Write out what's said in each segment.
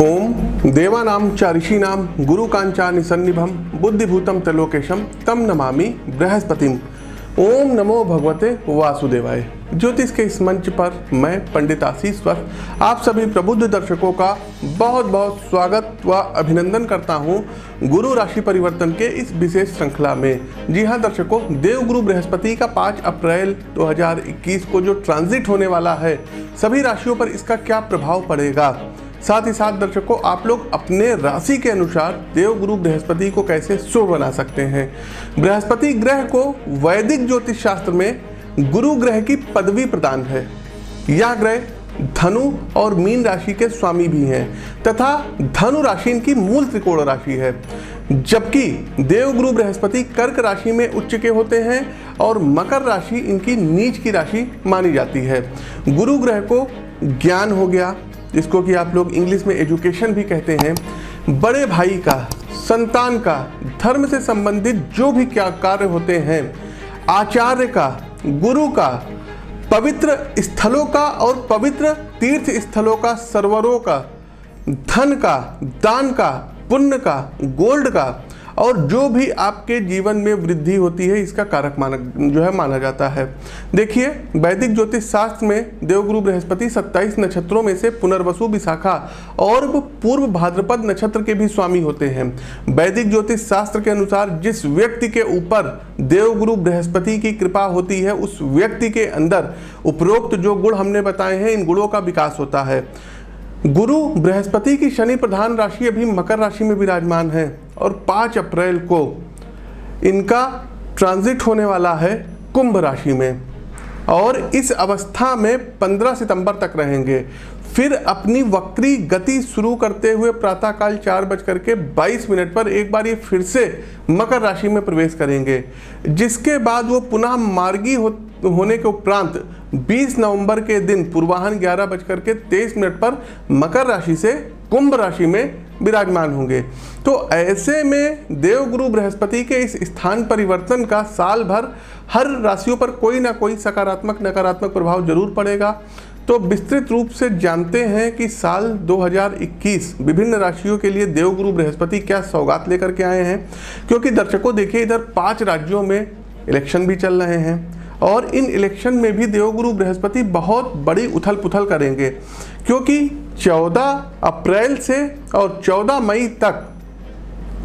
ओम देवानां च ऋषीणां गुरुकांचा निसन्निभं बुद्धिभूतं त्रिलोकेशं तम नमामि बृहस्पतिम। ओम नमो भगवते वासुदेवाय। ज्योतिष के इस मंच पर मैं पंडित आशीष वत्स आप सभी प्रबुद्ध दर्शकों का बहुत बहुत स्वागत व अभिनंदन करता हूं गुरु राशि परिवर्तन के इस विशेष श्रृंखला में। जी हां दर्शकों, देवगुरु बृहस्पति का 5 अप्रैल 2021 को जो ट्रांजिट होने वाला है, सभी राशियों पर इसका क्या प्रभाव पड़ेगा, साथ ही साथ दर्शकों आप लोग अपने राशि के अनुसार देवगुरु बृहस्पति को कैसे शुभ बना सकते हैं। बृहस्पति ग्रह को वैदिक ज्योतिष शास्त्र में गुरु ग्रह की पदवी प्रदान है। यह ग्रह धनु और मीन राशि के स्वामी भी हैं तथा धनु राशि इनकी मूल त्रिकोण राशि है, जबकि देवगुरु बृहस्पति कर्क राशि में उच्च के होते हैं और मकर राशि इनकी नीच की राशि मानी जाती है। गुरु ग्रह को ज्ञान हो गया, जिसको कि आप लोग इंग्लिश में एजुकेशन भी कहते हैं, बड़े भाई का, संतान का, धर्म से संबंधित जो भी क्या कार्य होते हैं, आचार्य का, गुरु का, पवित्र स्थलों का और पवित्र तीर्थ स्थलों का, सरोवरों का, धन का, दान का, पुण्य का, गोल्ड का और जो भी आपके जीवन में वृद्धि होती है, इसका कारक माना जाता है। देखिए, वैदिक ज्योतिष शास्त्र में देवगुरु बृहस्पति 27 नक्षत्रों में से पुनर्वसु, विशाखा और पूर्व भाद्रपद नक्षत्र के भी स्वामी होते हैं। वैदिक ज्योतिष शास्त्र के अनुसार जिस व्यक्ति के ऊपर देवगुरु बृहस्पति की कृपा होती है, उस व्यक्ति के अंदर उपरोक्त जो गुण हमने बताए हैं, इन गुणों का विकास होता है। गुरु बृहस्पति की शनि प्रधान राशि अभी मकर राशि में विराजमान है और 5 अप्रैल को इनका ट्रांजिट होने वाला है कुंभ राशि में और इस अवस्था में 15 सितंबर तक रहेंगे। फिर अपनी वक्री गति शुरू करते हुए प्रातःकाल 4:22 पर एक बार ये फिर से मकर राशि में प्रवेश करेंगे, जिसके बाद वो पुनः मार्गी होने के उपरांत 20 नवंबर के दिन पूर्वाह्न 11:23 पर मकर राशि से कुंभ राशि में विराजमान होंगे। तो ऐसे में देवगुरु बृहस्पति के इस स्थान परिवर्तन का साल भर हर राशियों पर कोई ना कोई सकारात्मक नकारात्मक प्रभाव जरूर पड़ेगा। तो विस्तृत रूप से जानते हैं कि साल 2021 विभिन्न राशियों के लिए देवगुरु बृहस्पति क्या सौगात लेकर के आए हैं, क्योंकि दर्शकों देखिए, इधर 5 राज्यों में इलेक्शन भी चल रहे हैं और इन इलेक्शन में भी देवगुरु बृहस्पति बहुत बड़ी उथल पुथल करेंगे, क्योंकि 14 अप्रैल से और 14 मई तक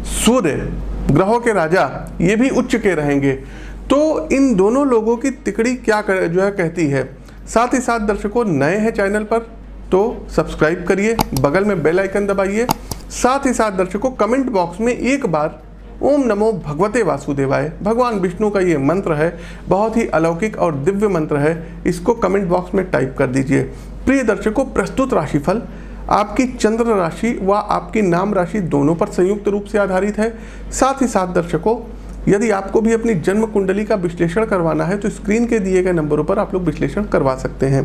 सूर्य ग्रहों के राजा ये भी उच्च के रहेंगे। तो इन दोनों लोगों की तिकड़ी क्या कहती है। साथ ही साथ दर्शकों, नए हैं चैनल पर तो सब्सक्राइब करिए, बगल में बेल आइकन दबाइए। साथ ही साथ दर्शकों, कमेंट बॉक्स में एक बार ओम नमो भगवते वासुदेवाय, भगवान विष्णु का ये मंत्र है, बहुत ही अलौकिक और दिव्य मंत्र है, इसको कमेंट बॉक्स में टाइप कर दीजिए। प्रिय दर्शकों, प्रस्तुत राशिफल आपकी चंद्र राशि व आपकी नाम राशि दोनों पर संयुक्त रूप से आधारित है। साथ ही साथ दर्शकों, यदि आपको भी अपनी जन्म कुंडली का विश्लेषण करवाना है तो स्क्रीन के दिए गए नंबरों पर आप लोग विश्लेषण करवा सकते हैं।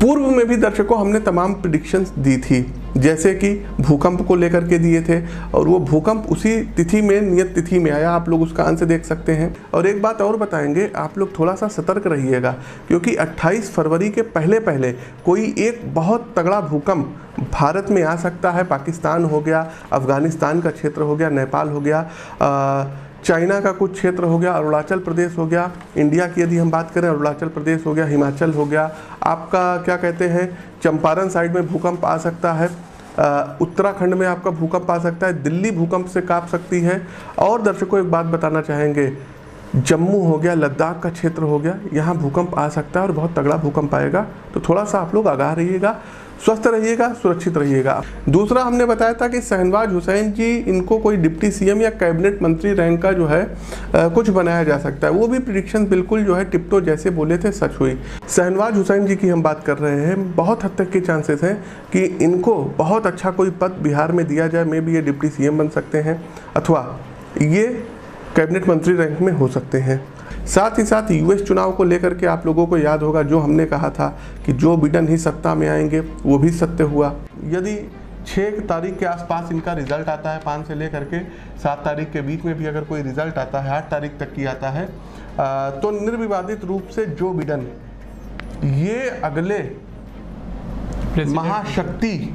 पूर्व में भी दर्शकों हमने तमाम प्रेडिक्शंस दी थी, जैसे कि भूकंप को लेकर के दिए थे और वो भूकंप उसी तिथि में, नियत तिथि में आया, आप लोग उसका अंश देख सकते हैं। और एक बात और बताएंगे, आप लोग थोड़ा सा सतर्क रहिएगा, क्योंकि 28 फरवरी के पहले कोई एक बहुत तगड़ा भूकंप भारत में आ सकता है। पाकिस्तान हो गया, अफगानिस्तान का क्षेत्र हो गया, नेपाल हो गया, चाइना का कुछ क्षेत्र हो गया, अरुणाचल प्रदेश हो गया, इंडिया की यदि हम बात करें अरुणाचल प्रदेश हो गया, हिमाचल हो गया, आपका क्या कहते हैं चंपारण साइड में भूकंप आ सकता है, उत्तराखंड में आपका भूकंप आ सकता है, दिल्ली भूकंप से कांप सकती है। और दर्शकों एक बात बताना चाहेंगे, जम्मू हो गया, लद्दाख का क्षेत्र हो गया, यहाँ भूकंप आ सकता है और बहुत तगड़ा भूकंप आएगा। तो थोड़ा सा आप लोग आगाह रहिएगा, स्वस्थ रहिएगा, सुरक्षित रहिएगा। दूसरा हमने बताया था कि शहनवाज हुसैन जी, इनको कोई डिप्टी सीएम या कैबिनेट मंत्री रैंक का जो है कुछ बनाया जा सकता है। वो भी प्रेडिक्शन बिल्कुल जो है टिप्टो जैसे बोले थे, सच हुई। शहनवाज हुसैन जी की हम बात कर रहे हैं, बहुत हद तक के चांसेस हैं कि इनको बहुत अच्छा कोई पद बिहार में दिया जाए, मे भी ये डिप्टी सीएम बन सकते हैं अथवा ये कैबिनेट मंत्री रैंक में हो सकते हैं। साथ ही साथ यूएस चुनाव को लेकर के आप लोगों को याद होगा, जो हमने कहा था कि जो बिडेन ही सत्ता में आएंगे, वो भी सत्य हुआ। यदि 6 तारीख के आसपास इनका रिजल्ट आता है, 5 से लेकर के 7 तारीख के बीच में भी अगर कोई रिजल्ट आता है, 8 तारीख तक की आता है, तो निर्विवादित रूप से जो बिडेन ये अगले महाशक्ति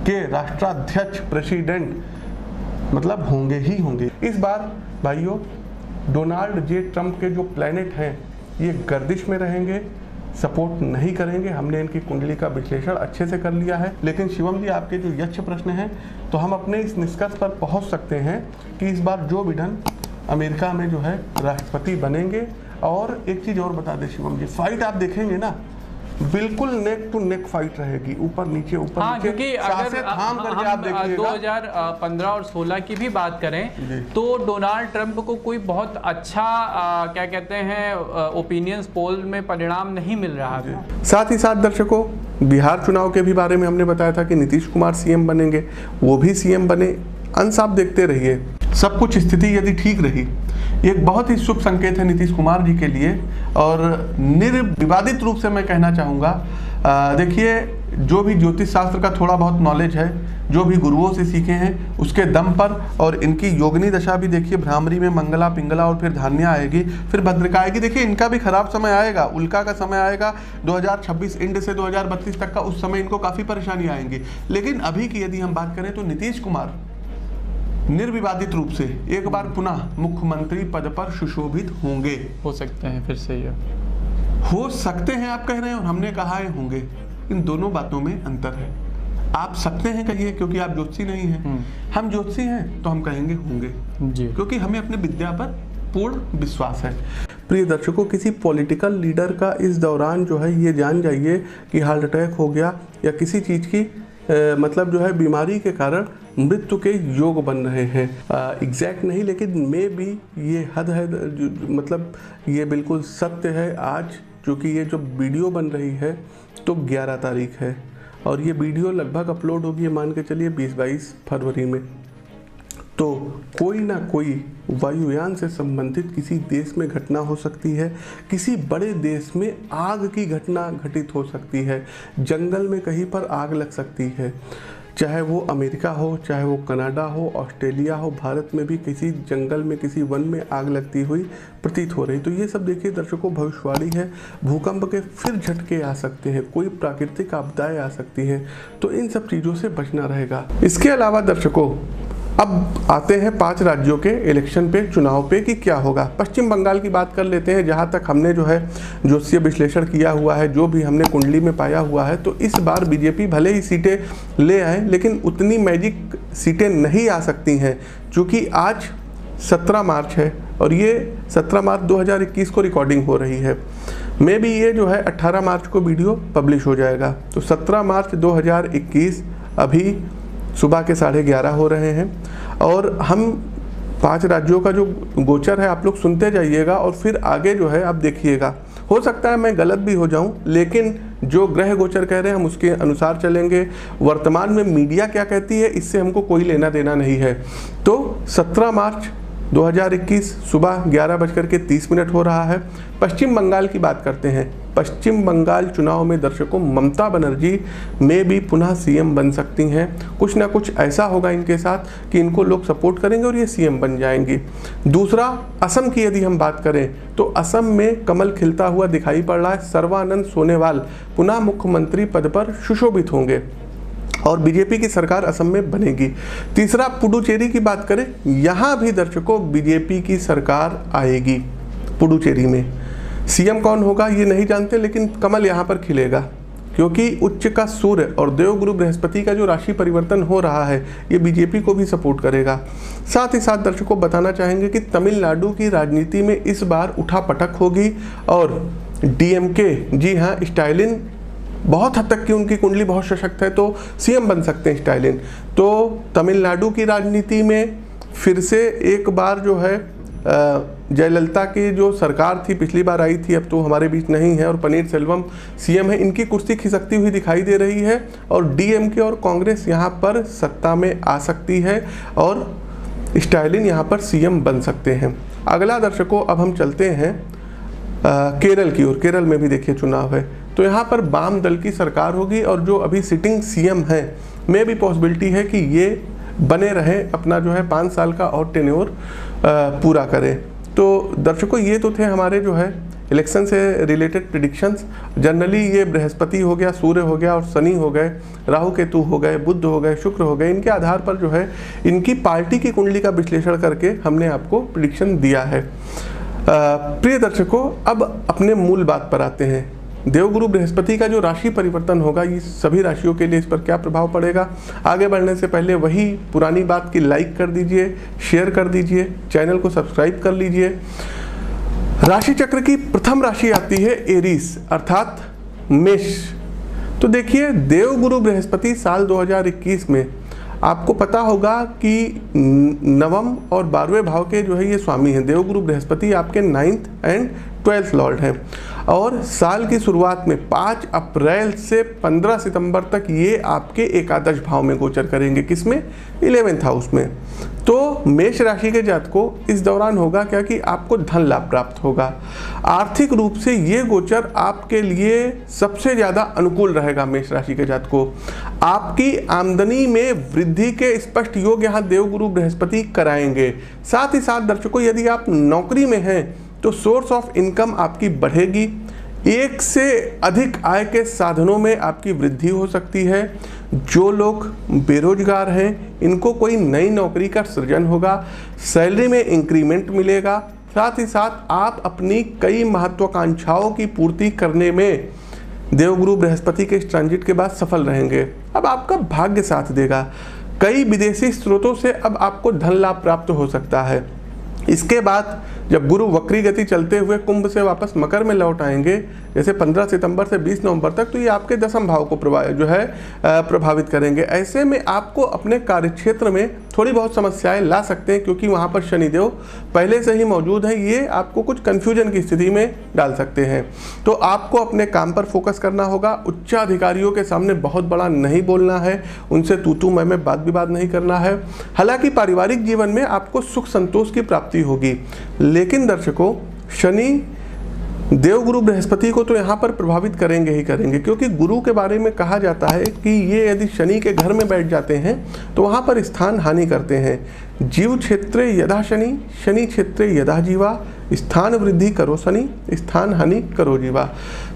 के राष्ट्राध्यक्ष प्रेसिडेंट मतलब होंगे ही होंगे। इस बार भाइयों डोनाल्ड जे ट्रंप के जो प्लैनेट हैं ये गर्दिश में रहेंगे, सपोर्ट नहीं करेंगे। हमने इनकी कुंडली का विश्लेषण अच्छे से कर लिया है। लेकिन शिवम जी, आपके जो यक्ष प्रश्न हैं, तो हम अपने इस निष्कर्ष पर पहुंच सकते हैं कि इस बार जो बिडेन अमेरिका में जो है राष्ट्रपति बनेंगे। और एक चीज़ और बता दें शिवम जी, फाइट आप देखेंगे ना, बिल्कुल नेक टू नेक फाइट रहेगी, ऊपर नीचे ऊपर नीचे। क्योंकि अगर हम 2015 और 16 की भी बात करें तो डोनाल्ड ट्रंप को कोई बहुत अच्छा क्या कहते हैं ओपिनियंस पोल में परिणाम नहीं मिल रहा था। साथ ही साथ दर्शकों, बिहार चुनाव के भी बारे में हमने बताया था कि नीतीश कुमार सीएम बनेंगे, वो भी सीएम बने। अंश आप देखते रहिए, सब कुछ स्थिति यदि ठीक रही, एक बहुत ही शुभ संकेत है नीतीश कुमार जी के लिए। और निर्विवादित रूप से मैं कहना चाहूँगा, देखिए जो भी ज्योतिष शास्त्र का थोड़ा बहुत नॉलेज है, जो भी गुरुओं से सीखे हैं उसके दम पर, और इनकी योगिनी दशा भी देखिए, भ्रामरी में मंगला पिंगला और फिर धान्या आएगी, फिर भद्रिका आएगी। देखिए इनका भी खराब समय आएगा, उल्का का समय आएगा 2026 एंड से 2032 तक का, उस समय इनको काफ़ी परेशानी आएंगी। लेकिन अभी की यदि हम बात करें तो नीतीश कुमार निर्विवादित रूप से एक बार पुनः मुख्यमंत्री पद पर सुशोभित होंगे। हो सकते हैं, फिर से ये हो सकते हैं आप कह रहे हैं और हमने कहा है होंगे। इन दोनों बातों में अंतर है। आप सकते हैं कहिए क्योंकि आप ज्योतिषी नहीं हैं, हम ज्योतिषी हैं तो हम कहेंगे होंगे जी, क्योंकि हमें अपने विद्या पर पूर्ण विश्वास है। प्रिय दर्शकों, किसी पॉलिटिकल लीडर का इस दौरान जो है ये जान जाइए कि हार्ट अटैक हो गया या किसी चीज़ की मतलब जो है बीमारी के कारण मृत्यु के योग बन रहे हैं। एग्जैक्ट नहीं, लेकिन मे भी ये हद है, मतलब ये बिल्कुल सत्य है। आज चूँकि ये जो वीडियो बन रही है तो 11 तारीख है और ये वीडियो लगभग अपलोड होगी मान के चलिए 20-22 फरवरी में। तो कोई ना कोई वायुयान से संबंधित किसी देश में घटना हो सकती है, किसी बड़े देश में आग की घटना घटित हो सकती है, जंगल में कहीं पर आग लग सकती है, चाहे वो अमेरिका हो, चाहे वो कनाडा हो, ऑस्ट्रेलिया हो, भारत में भी किसी जंगल में किसी वन में आग लगती हुई प्रतीत हो रही। तो ये सब देखिए दर्शकों भविष्यवाणी है। भूकंप के फिर झटके आ सकते हैं, कोई प्राकृतिक आपदाएं आ सकती हैं, तो इन सब चीज़ों से बचना रहेगा। इसके अलावा दर्शकों अब आते हैं 5 राज्यों के इलेक्शन पे, चुनाव पे कि क्या होगा। पश्चिम बंगाल की बात कर लेते हैं, जहां तक हमने जो है ज्योतिषीय विश्लेषण किया हुआ है, जो भी हमने कुंडली में पाया हुआ है, तो इस बार बीजेपी भले ही सीटें ले आए लेकिन उतनी मैजिक सीटें नहीं आ सकती हैं, क्योंकि आज 17 मार्च है और ये 17 मार्च 2021 को रिकॉर्डिंग हो रही है। मे भी ये जो है 18 मार्च को वीडियो पब्लिश हो जाएगा। तो 17 मार्च 2021 अभी सुबह के 11:30 हो रहे हैं और हम 5 राज्यों का जो गोचर है आप लोग सुनते जाइएगा और फिर आगे जो है आप देखिएगा। हो सकता है मैं गलत भी हो जाऊं, लेकिन जो ग्रह गोचर कह रहे हैं हम उसके अनुसार चलेंगे। वर्तमान में मीडिया क्या कहती है इससे हमको कोई लेना देना नहीं है। तो 17 मार्च 2021 सुबह 11:30 हो रहा है। पश्चिम बंगाल की बात करते हैं। पश्चिम बंगाल चुनाव में दर्शकों ममता बनर्जी में भी पुनः सीएम बन सकती हैं। कुछ ना कुछ ऐसा होगा इनके साथ कि इनको लोग सपोर्ट करेंगे और ये सीएम बन जाएंगी। दूसरा, असम की यदि हम बात करें तो असम में कमल खिलता हुआ दिखाई पड़ रहा है। सर्बानंद सोनोवाल पुनः मुख्यमंत्री पद पर सुशोभित होंगे और बीजेपी की सरकार असम में बनेगी। तीसरा, पुडुचेरी की बात करें, यहाँ भी दर्शकों बीजेपी की सरकार आएगी। पुडुचेरी में सीएम कौन होगा ये नहीं जानते, लेकिन कमल यहाँ पर खिलेगा क्योंकि उच्च का सूर्य और देवगुरु बृहस्पति का जो राशि परिवर्तन हो रहा है ये बीजेपी को भी सपोर्ट करेगा। साथ ही साथ दर्शकों बताना चाहेंगे कि तमिलनाडु की राजनीति में इस बार उठापटक होगी और डीएमके, जी हाँ स्टालिन, बहुत हद तक की उनकी कुंडली बहुत सशक्त है तो सीएम बन सकते हैं स्टालिन। तो तमिलनाडु की राजनीति में फिर से एक बार जो है जयललिता की जो सरकार थी पिछली बार आई थी, अब तो हमारे बीच नहीं है और पनीर सेल्वम सीएम है, इनकी कुर्सी खिसकती हुई दिखाई दे रही है और डीएमके और कांग्रेस यहाँ पर सत्ता में आ सकती है और स्टालिन यहाँ पर सीएम बन सकते हैं। अगला दर्शकों अब हम चलते हैं केरल की ओर। केरल में भी देखिए चुनाव है तो यहाँ पर वाम दल की सरकार होगी और जो अभी सिटिंग सीएम है में भी पॉसिबिलिटी है कि ये बने रहे, अपना जो है 5 साल का और टेन्योर पूरा करें। तो दर्शकों ये तो थे हमारे जो है इलेक्शन से रिलेटेड प्रिडिक्शंस। जनरली ये बृहस्पति हो गया, सूर्य हो गया और शनि हो गए, राहु केतु हो गए, बुध हो गए, शुक्र हो गए, इनके आधार पर जो है इनकी पार्टी की कुंडली का विश्लेषण करके हमने आपको प्रिडिक्शन दिया है। प्रिय दर्शकों, अब अपने मूल बात पर आते हैं। देवगुरु बृहस्पति का जो राशि परिवर्तन होगा, ये सभी राशियों के लिए इस पर क्या प्रभाव पड़ेगा। आगे बढ़ने से पहले वही पुरानी बात की लाइक कर दीजिए, शेयर कर दीजिए, चैनल को सब्सक्राइब कर लीजिए। राशि चक्र की प्रथम राशि आती है एरीज अर्थात मेष। तो देखिए, देवगुरु बृहस्पति साल 2021 में आपको पता होगा कि नवम और 12वें भाव के जो है ये स्वामी हैं। देवगुरु बृहस्पति आपके 9th एंड 12th लॉर्ड हैं और साल की शुरुआत में 5 अप्रैल से 15 सितंबर तक ये आपके एकादश भाव में गोचर करेंगे। किसमें? 11th हाउस में। तो मेष राशि के जातकों इस दौरान होगा क्या कि आपको धन लाभ प्राप्त होगा। आर्थिक रूप से ये गोचर आपके लिए सबसे ज़्यादा अनुकूल रहेगा। मेष राशि के जातकों आपकी आमदनी में वृद्धि के स्पष्ट योग यहाँ देवगुरु बृहस्पति कराएंगे। साथ ही साथ दर्शकों, यदि आप नौकरी में हैं तो सोर्स ऑफ इनकम आपकी बढ़ेगी। एक से अधिक आय के साधनों में आपकी वृद्धि हो सकती है। जो लोग बेरोजगार हैं इनको कोई नई नौकरी का सृजन होगा, सैलरी में इंक्रीमेंट मिलेगा। साथ ही साथ आप अपनी कई महत्वाकांक्षाओं की पूर्ति करने में देवगुरु बृहस्पति के इस ट्रांजिट के बाद सफल रहेंगे। अब आपका भाग्य साथ देगा। कई विदेशी स्रोतों से अब आपको धन लाभ प्राप्त हो सकता है। इसके बाद जब गुरु वक्री गति चलते हुए कुंभ से वापस मकर में लौट आएंगे, जैसे 15 सितंबर से 20 नवंबर तक, तो ये आपके दशम भाव को प्रभावित करेंगे। ऐसे में आपको अपने कार्यक्षेत्र में थोड़ी बहुत समस्याएं ला सकते हैं, क्योंकि वहाँ पर शनिदेव पहले से ही मौजूद है। ये आपको कुछ कन्फ्यूजन की स्थिति में डाल सकते हैं। तो आपको अपने काम पर फोकस करना होगा। उच्चाधिकारियों के सामने बहुत बड़ा नहीं बोलना है, उनसे तू मैं बात विवाद नहीं करना है। हालांकि पारिवारिक जीवन में आपको सुख संतोष की प्राप्ति होगी। लेकिन दर्शकों, शनि देवगुरु बृहस्पति को तो यहाँ पर प्रभावित करेंगे ही करेंगे, क्योंकि गुरु के बारे में कहा जाता है कि ये यदि शनि के घर में बैठ जाते हैं तो वहाँ पर स्थान हानि करते हैं। जीव क्षेत्रे यदा शनि, शनि क्षेत्रे यदा जीवा, स्थान वृद्धि करो शनि, स्थान हानि करो जीवा।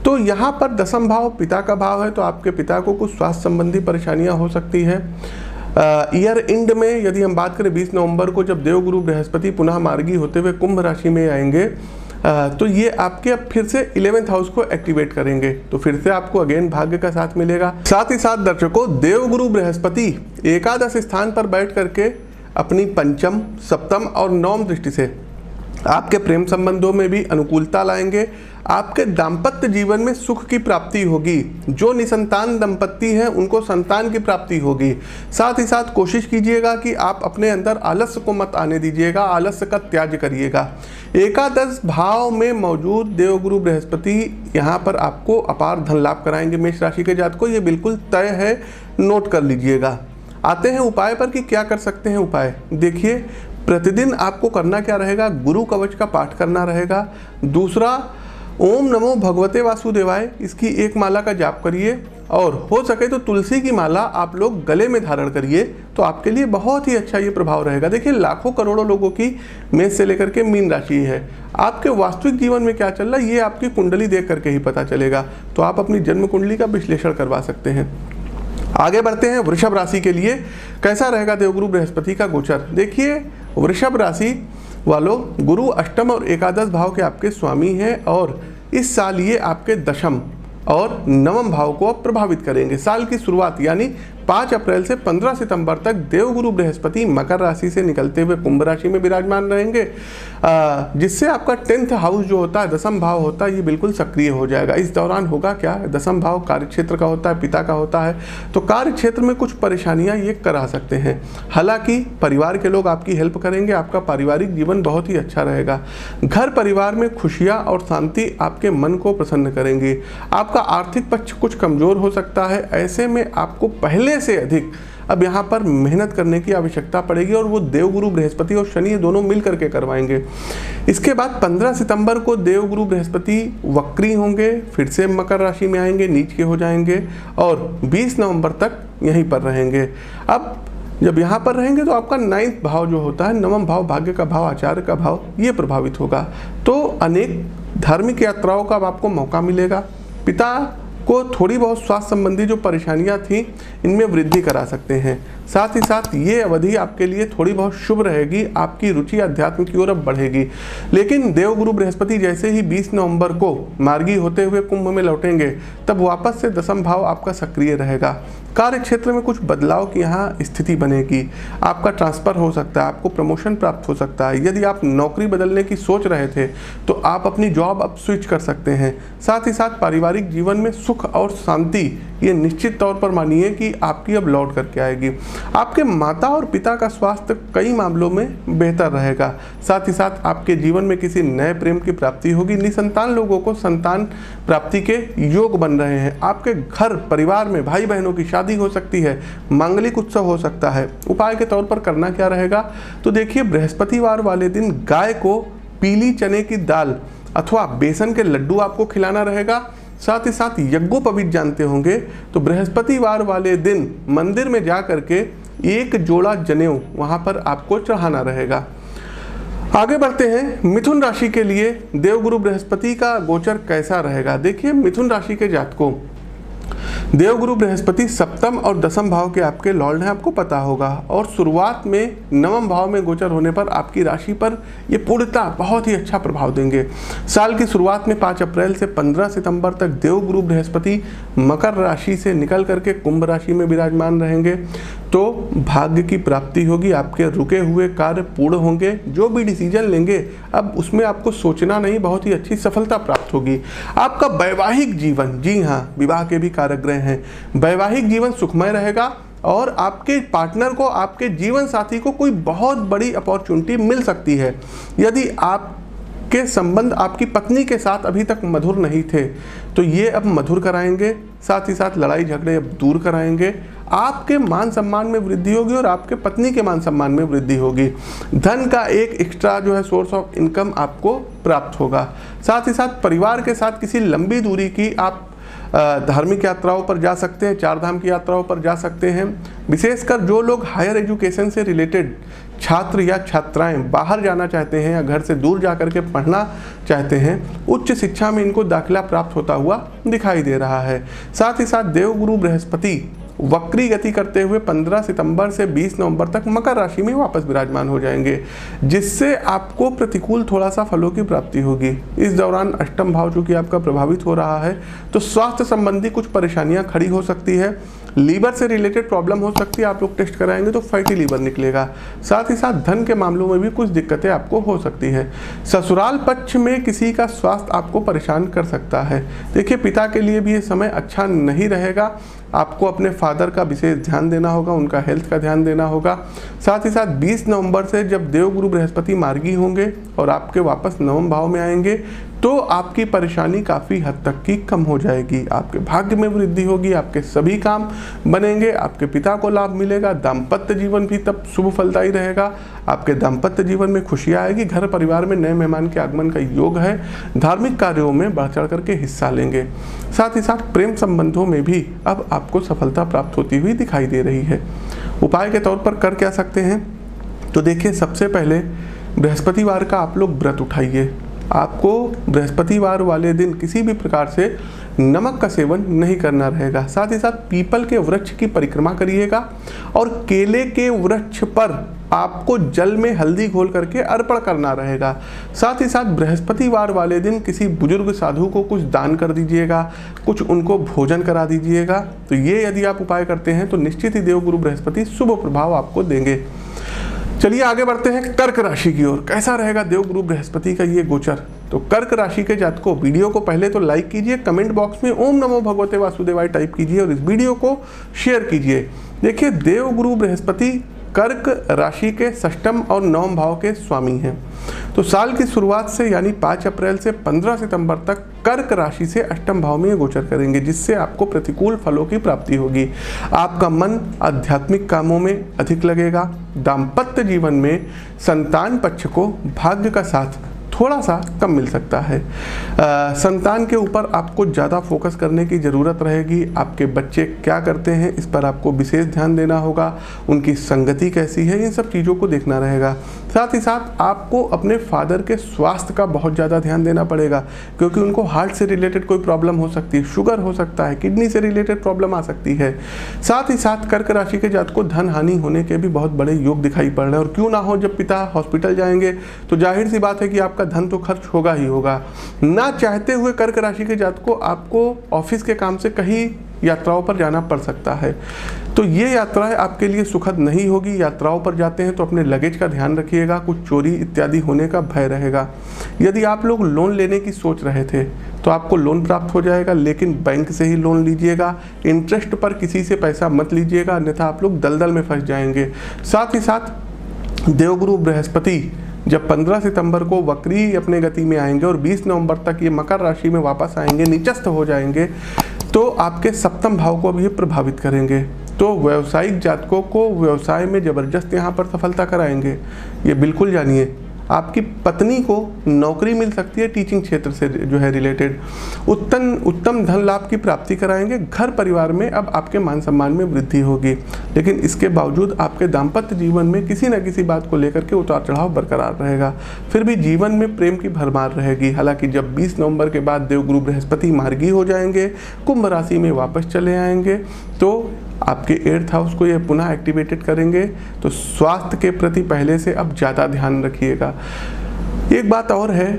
तो यहाँ पर दशम भाव पिता का भाव है, तो आपके पिता को कुछ स्वास्थ्य संबंधी परेशानियाँ हो सकती है। ईयर एंड में यदि हम बात करें 20 नवंबर को, जब देवगुरु बृहस्पति पुनः मार्गी होते हुए कुंभ राशि में आएंगे, तो ये आपके अब फिर से 11th हाउस को एक्टिवेट करेंगे। तो फिर से आपको अगेन भाग्य का साथ मिलेगा। साथ ही साथ दर्शकों, देवगुरु बृहस्पति एकादश स्थान पर बैठ करके अपनी पंचम, सप्तम और नवम दृष्टि से आपके प्रेम संबंधों में भी अनुकूलता लाएंगे। आपके दाम्पत्य जीवन में सुख की प्राप्ति होगी। जो निसंतान दंपत्ति हैं उनको संतान की प्राप्ति होगी। साथ ही साथ कोशिश कीजिएगा कि आप अपने अंदर आलस्य को मत आने दीजिएगा, आलस्य का त्याग करिएगा। एकादश भाव में मौजूद देवगुरु बृहस्पति यहाँ पर आपको अपार धन लाभ कराएंगे। मेष राशि के जातकों ये बिल्कुल तय है, नोट कर लीजिएगा। आते हैं उपाय पर कि क्या कर सकते हैं उपाय। देखिए, प्रतिदिन आपको करना क्या रहेगा, गुरु कवच का पाठ करना रहेगा। दूसरा, ओम नमो भगवते वासुदेवाय, इसकी एक माला का जाप करिए और हो सके तो तुलसी की माला आप लोग गले में धारण करिए, तो आपके लिए बहुत ही अच्छा ये प्रभाव रहेगा। देखिए, लाखों करोड़ों लोगों की मेष से लेकर के मीन राशि है। आपके वास्तविक जीवन में क्या चल रहा है ये आपकी कुंडली देख करके ही पता चलेगा। तो आप अपनी जन्म कुंडली का विश्लेषण करवा सकते हैं। आगे बढ़ते हैं वृषभ राशि के लिए कैसा रहेगा देवगुरु बृहस्पति का गोचर। देखिए, वृषभ राशि वालों, गुरु अष्टम और एकादश भाव के आपके स्वामी हैं और इस साल ये आपके दशम और नवम भाव को प्रभावित करेंगे। साल की शुरुआत यानी 5 अप्रैल से 15 सितंबर तक देवगुरु बृहस्पति मकर राशि से निकलते हुए कुंभ राशि में विराजमान रहेंगे, जिससे आपका 10th हाउस जो होता है, दशम भाव होता है, ये बिल्कुल सक्रिय हो जाएगा। इस दौरान होगा क्या, दशम भाव कार्यक्षेत्र का होता है, पिता का होता है, तो कार्यक्षेत्र में कुछ परेशानियां ये करा सकते हैं। हालांकि परिवार के लोग आपकी हेल्प करेंगे, आपका पारिवारिक जीवन बहुत ही अच्छा रहेगा। घर परिवार में खुशियाँ और शांति आपके मन को प्रसन्न करेंगी। आपका आर्थिक पक्ष कुछ कमजोर हो सकता है, ऐसे में आपको पहले से अधिक अब यहाँ पर मेहनत करने की आवश्यकता पड़ेगी और वो देवगुरु बृहस्पति और शनि दोनों मिल करके करवाएंगे। इसके बाद 15 सितंबर को देवगुरु बृहस्पति वक्री होंगे, फिर से मकर राशि में आएंगे, नीच के हो जाएंगे और 20 नवंबर तक यहीं पर रहेंगे। अब जब यहाँ पर रहेंगे तो आपका 9th भाव जो होता है, नवम भाव, भाग्य का भाव, आचार्य का भाव, ये प्रभावित होगा। तो अनेक धार्मिक यात्राओं का अब आपको मौका मिलेगा। पिता को थोड़ी बहुत स्वास्थ्य संबंधी जो परेशानियां थी इनमें वृद्धि करा सकते हैं। साथ ही साथ ये अवधि आपके लिए थोड़ी बहुत शुभ रहेगी, आपकी रुचि अध्यात्म की ओर अब बढ़ेगी। लेकिन देवगुरु बृहस्पति जैसे ही 20 नवंबर को मार्गी होते हुए कुंभ में लौटेंगे, तब वापस से दशम भाव आपका सक्रिय रहेगा। कार्य क्षेत्र में कुछ बदलाव की यहाँ स्थिति बनेगी। आपका ट्रांसफर हो सकता है, आपको प्रमोशन प्राप्त हो सकता है। यदि आप नौकरी बदलने की सोच रहे थे तो आप अपनी जॉब अब स्विच कर सकते हैं। साथ ही साथ पारिवारिक जीवन में सुख और शांति ये निश्चित तौर पर मानिए कि आपकी अब लौट करके आएगी। आपके माता और पिता का स्वास्थ्य कई मामलों में बेहतर रहेगा। साथ ही साथ आपके जीवन में किसी नए प्रेम की प्राप्ति होगी। निसंतान लोगों को संतान प्राप्ति के योग बन रहे हैं। आपके घर परिवार में भाई बहनों की शादी हो सकती है, मांगलिक उत्सव हो सकता है। उपाय के तौर पर करना क्या रहेगा, तो देखिए बृहस्पतिवार वाले दिन गाय को पीली चने की दाल अथवा बेसन के लड्डू आपको खिलाना रहेगा। साथ ही साथ यज्ञोपवीत जानते होंगे, तो बृहस्पतिवार वाले दिन मंदिर में जा करके एक जोड़ा जनेऊ वहां पर आपको चढ़ाना रहेगा। आगे बढ़ते हैं मिथुन राशि के लिए देवगुरु बृहस्पति का गोचर कैसा रहेगा। देखिए मिथुन राशि के जातकों, देवगुरु बृहस्पति सप्तम और दसम भाव के आपके लॉर्ड हैं, आपको पता होगा। और शुरुआत में नवम भाव में गोचर होने पर आपकी राशि पर ये पूर्णतः बहुत ही अच्छा प्रभाव देंगे। साल की शुरुआत में 5 अप्रैल से 15 सितंबर तक देवगुरु बृहस्पति मकर राशि से निकल करके कुंभ राशि में विराजमान रहेंगे, तो भाग्य की प्राप्ति होगी। आपके रुके हुए कार्य पूर्ण होंगे। जो भी डिसीजन लेंगे अब उसमें आपको सोचना नहीं, बहुत ही अच्छी सफलता प्राप्त होगी। आपका वैवाहिक जीवन, जी हाँ, विवाह के भी कारक ग्रह हैं, वैवाहिक जीवन सुखमय रहेगा और आपके पार्टनर को, आपके जीवन साथी को कोई बहुत बड़ी अपॉर्चुनिटी मिल सकती है। यदि आपके संबंध आपकी पत्नी के साथ अभी तक मधुर नहीं थे तो ये अब मधुर कराएंगे। साथ ही साथ लड़ाई झगड़े अब दूर कराएंगे। आपके मान सम्मान में वृद्धि होगी और आपके पत्नी के मान सम्मान में वृद्धि होगी। धन का एक एक्स्ट्रा जो है सोर्स ऑफ इनकम आपको प्राप्त होगा। साथ ही साथ परिवार के साथ किसी लंबी दूरी की आप धार्मिक यात्राओं पर जा सकते हैं, 4 धाम की यात्राओं पर जा सकते हैं। विशेषकर जो लोग हायर एजुकेशन से रिलेटेड छात्र या छात्राएं बाहर जाना चाहते हैं या घर से दूर जा कर के पढ़ना चाहते हैं, उच्च शिक्षा में इनको दाखिला प्राप्त होता हुआ दिखाई दे रहा है। साथ ही साथ देवगुरु बृहस्पति वक्री गति करते हुए 15 सितंबर से 20 नवंबर तक मकर राशि में वापस विराजमान हो जाएंगे, जिससे आपको प्रतिकूल थोड़ा सा फलों की प्राप्ति होगी। इस दौरान अष्टम भाव चूंकि आपका प्रभावित हो रहा है, तो स्वास्थ्य संबंधी कुछ परेशानियां खड़ी हो सकती है। लीवर से रिलेटेड प्रॉब्लम हो सकती है, आप लोग टेस्ट कराएंगे तो फैटी लीवर निकलेगा। साथ ही साथ धन के मामलों में भी कुछ दिक्कतें आपको हो सकती है। ससुराल पक्ष में किसी का स्वास्थ्य आपको परेशान कर सकता है। देखिए पिता के लिए भी ये समय अच्छा नहीं रहेगा। आपको अपने फादर का विशेष ध्यान देना होगा, उनका हेल्थ का ध्यान देना होगा। साथ ही साथ 20 नवंबर से जब देवगुरु बृहस्पति मार्गी होंगे और आपके वापस नवम भाव में आएंगे, तो आपकी परेशानी काफ़ी हद तक की कम हो जाएगी। आपके भाग्य में वृद्धि होगी, आपके सभी काम बनेंगे, आपके पिता को लाभ मिलेगा। दाम्पत्य जीवन भी तब शुभ फलदायी रहेगा। आपके दाम्पत्य जीवन में खुशियाँ आएगी। घर परिवार में नए मेहमान के आगमन का योग है। धार्मिक कार्यों में बढ़ चढ़ करके हिस्सा लेंगे। साथ ही साथ प्रेम संबंधों में भी अब आपको सफलता प्राप्त होती हुई दिखाई दे रही है। उपाय के तौर पर कर क्या सकते हैं, तो देखिए सबसे पहले बृहस्पतिवार का आप लोग व्रत उठाइए। आपको बृहस्पतिवार वाले दिन किसी भी प्रकार से नमक का सेवन नहीं करना रहेगा। साथ ही साथ पीपल के वृक्ष की परिक्रमा करिएगा और केले के वृक्ष पर आपको जल में हल्दी घोल करके अर्पण करना रहेगा। साथ ही साथ बृहस्पतिवार वाले दिन किसी बुजुर्ग साधु को कुछ दान कर दीजिएगा, कुछ उनको भोजन करा दीजिएगा। तो ये यदि आप उपाय करते हैं तो निश्चित ही देवगुरु बृहस्पति शुभ प्रभाव आपको देंगे। चलिए आगे बढ़ते हैं कर्क राशि की ओर। कैसा रहेगा देवगुरु बृहस्पति का ये गोचर। तो कर्क राशि के जातकों, वीडियो को पहले तो लाइक कीजिए, कमेंट बॉक्स में ओम नमो भगवते वासुदेवाय टाइप कीजिए और इस वीडियो को शेयर कीजिए। देखिए देवगुरु बृहस्पति कर्क राशि के षष्ठम और नवम भाव के स्वामी हैं। तो साल की शुरुआत से यानी 5 अप्रैल से 15 सितंबर तक कर्क राशि से अष्टम भाव में गोचर करेंगे, जिससे आपको प्रतिकूल फलों की प्राप्ति होगी। आपका मन आध्यात्मिक कामों में अधिक लगेगा। दाम्पत्य जीवन में संतान पक्ष को भाग्य का साथ थोड़ा सा कम मिल सकता है। संतान के ऊपर आपको ज़्यादा फोकस करने की ज़रूरत रहेगी। आपके बच्चे क्या करते हैं इस पर आपको विशेष ध्यान देना होगा। उनकी संगति कैसी है, इन सब चीज़ों को देखना रहेगा। साथ ही साथ आपको अपने फादर के स्वास्थ्य का बहुत ज़्यादा ध्यान देना पड़ेगा, क्योंकि उनको हार्ट से रिलेटेड कोई प्रॉब्लम हो सकती है, शुगर हो सकता है, किडनी से रिलेटेड प्रॉब्लम आ सकती है। साथ ही साथ कर्क राशि के जातकों को धन हानि होने के भी बहुत बड़े योग दिखाई पड़ रहे हैं, और क्यों ना हो, जब पिता हॉस्पिटल जाएंगे तो जाहिर सी बात है कि आपका धन तो खर्च होगा ही होगा। ना चाहते हुए कर्क राशि के जातकों को आपको ऑफिस के काम से कहीं यात्राओं पर जाना पड़ सकता है, तो ये यात्राएं आपके लिए सुखद नहीं होगी। यात्राओं पर जाते हैं तो अपने लगेज का ध्यान रखिएगा, कुछ चोरी इत्यादि होने का भय रहेगा। यदि आप लोग लोन लेने की सोच रहे थे तो आपको लोन प्राप्त हो जाएगा, लेकिन बैंक से ही लोन लीजिएगा, इंटरेस्ट पर किसी से पैसा मत लीजिएगा, अन्यथा आप लोग दलदल में फंस जाएंगे। साथ ही साथ देवगुरु बृहस्पति जब 15 सितंबर को वक्री अपने गति में आएंगे और 20 नवंबर तक ये मकर राशि में वापस आएंगे, निचस्थ हो जाएंगे, तो आपके सप्तम भाव को भी प्रभावित करेंगे। तो व्यावसायिक जातकों को व्यवसाय में ज़बरदस्त यहाँ पर सफलता कराएंगे, ये बिल्कुल जानिए। आपकी पत्नी को नौकरी मिल सकती है टीचिंग क्षेत्र से जो है रिलेटेड, उत्तम धन लाभ की प्राप्ति कराएंगे। घर परिवार में अब आपके मान सम्मान में वृद्धि होगी, लेकिन इसके बावजूद आपके दाम्पत्य जीवन में किसी न किसी बात को लेकर के उतार चढ़ाव बरकरार रहेगा। फिर भी जीवन में प्रेम की भरमार रहेगी। हालांकि जब 20 नवंबर के बाद देवगुरु बृहस्पति मार्गी हो जाएंगे, कुंभ राशि में वापस चले आएंगे, तो आपके 8th हाउस को ये पुनः एक्टिवेटेड करेंगे। तो स्वास्थ्य के प्रति पहले से अब ज़्यादा ध्यान रखिएगा। एक बात और है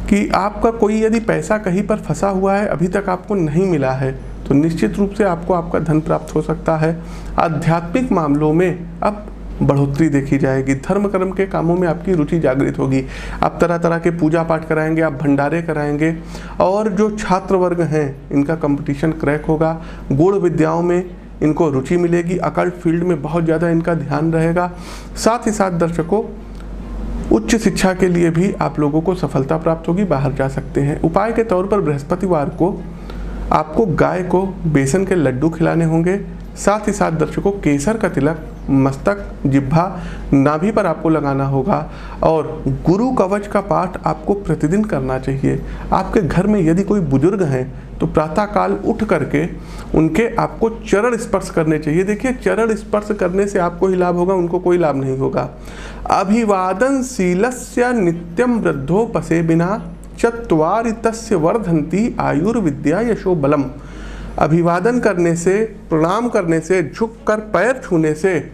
कि आपका कोई यदि पैसा कहीं पर फंसा हुआ है, अभी तक आपको नहीं मिला है, तो निश्चित रूप से आपको आपका धन प्राप्त हो सकता है। आध्यात्मिक मामलों में अब बढ़ोतरी देखी जाएगी। धर्म कर्म के कामों में आपकी रुचि जागृत होगी। आप तरह तरह के पूजा पाठ कराएंगे, आप भंडारे कराएंगे, और जो छात्र वर्ग हैं इनका कंपटीशन क्रैक होगा। गूढ़ विद्याओं में इनको रुचि मिलेगी, अकल्ट फील्ड में बहुत ज़्यादा इनका ध्यान रहेगा। साथ ही साथ दर्शकों, उच्च शिक्षा के लिए भी आप लोगों को सफलता प्राप्त होगी, बाहर जा सकते हैं। उपाय के तौर पर बृहस्पतिवार को आपको गाय को बेसन के लड्डू खिलाने होंगे। साथ ही साथ दर्शकों, केसर का तिलक मस्तक, जिह्वा, नाभि पर आपको लगाना होगा, और गुरु कवच का पाठ आपको प्रतिदिन करना चाहिए। आपके घर में यदि कोई बुजुर्ग हैं तो प्रातः काल उठ करके उनके आपको चरण स्पर्श करने चाहिए। देखिए, चरण स्पर्श करने से आपको ही लाभ होगा, उनको कोई लाभ नहीं होगा। अभिवादन शीलस्य नित्यम वृद्धो पसे बिना चत्वारि तस्य वर्धन्ति आयुर्विद्या यशो बलम। अभिवादन करने से, प्रणाम करने से, झुककर पैर छूने से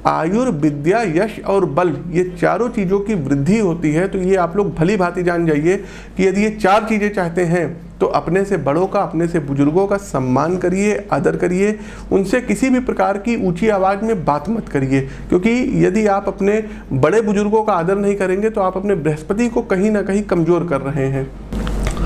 आयुर्विद्या, यश और बल, ये चारों चीज़ों की वृद्धि होती है। तो ये आप लोग भली भांति जान जाइए कि यदि ये 4 चीज़ें चाहते हैं तो अपने से बड़ों का, अपने से बुजुर्गों का सम्मान करिए, आदर करिए, उनसे किसी भी प्रकार की ऊंची आवाज़ में बात मत करिए, क्योंकि यदि आप अपने बड़े बुजुर्गों का आदर नहीं करेंगे तो आप अपने बृहस्पति को कहीं ना कहीं कमज़ोर कर रहे हैं।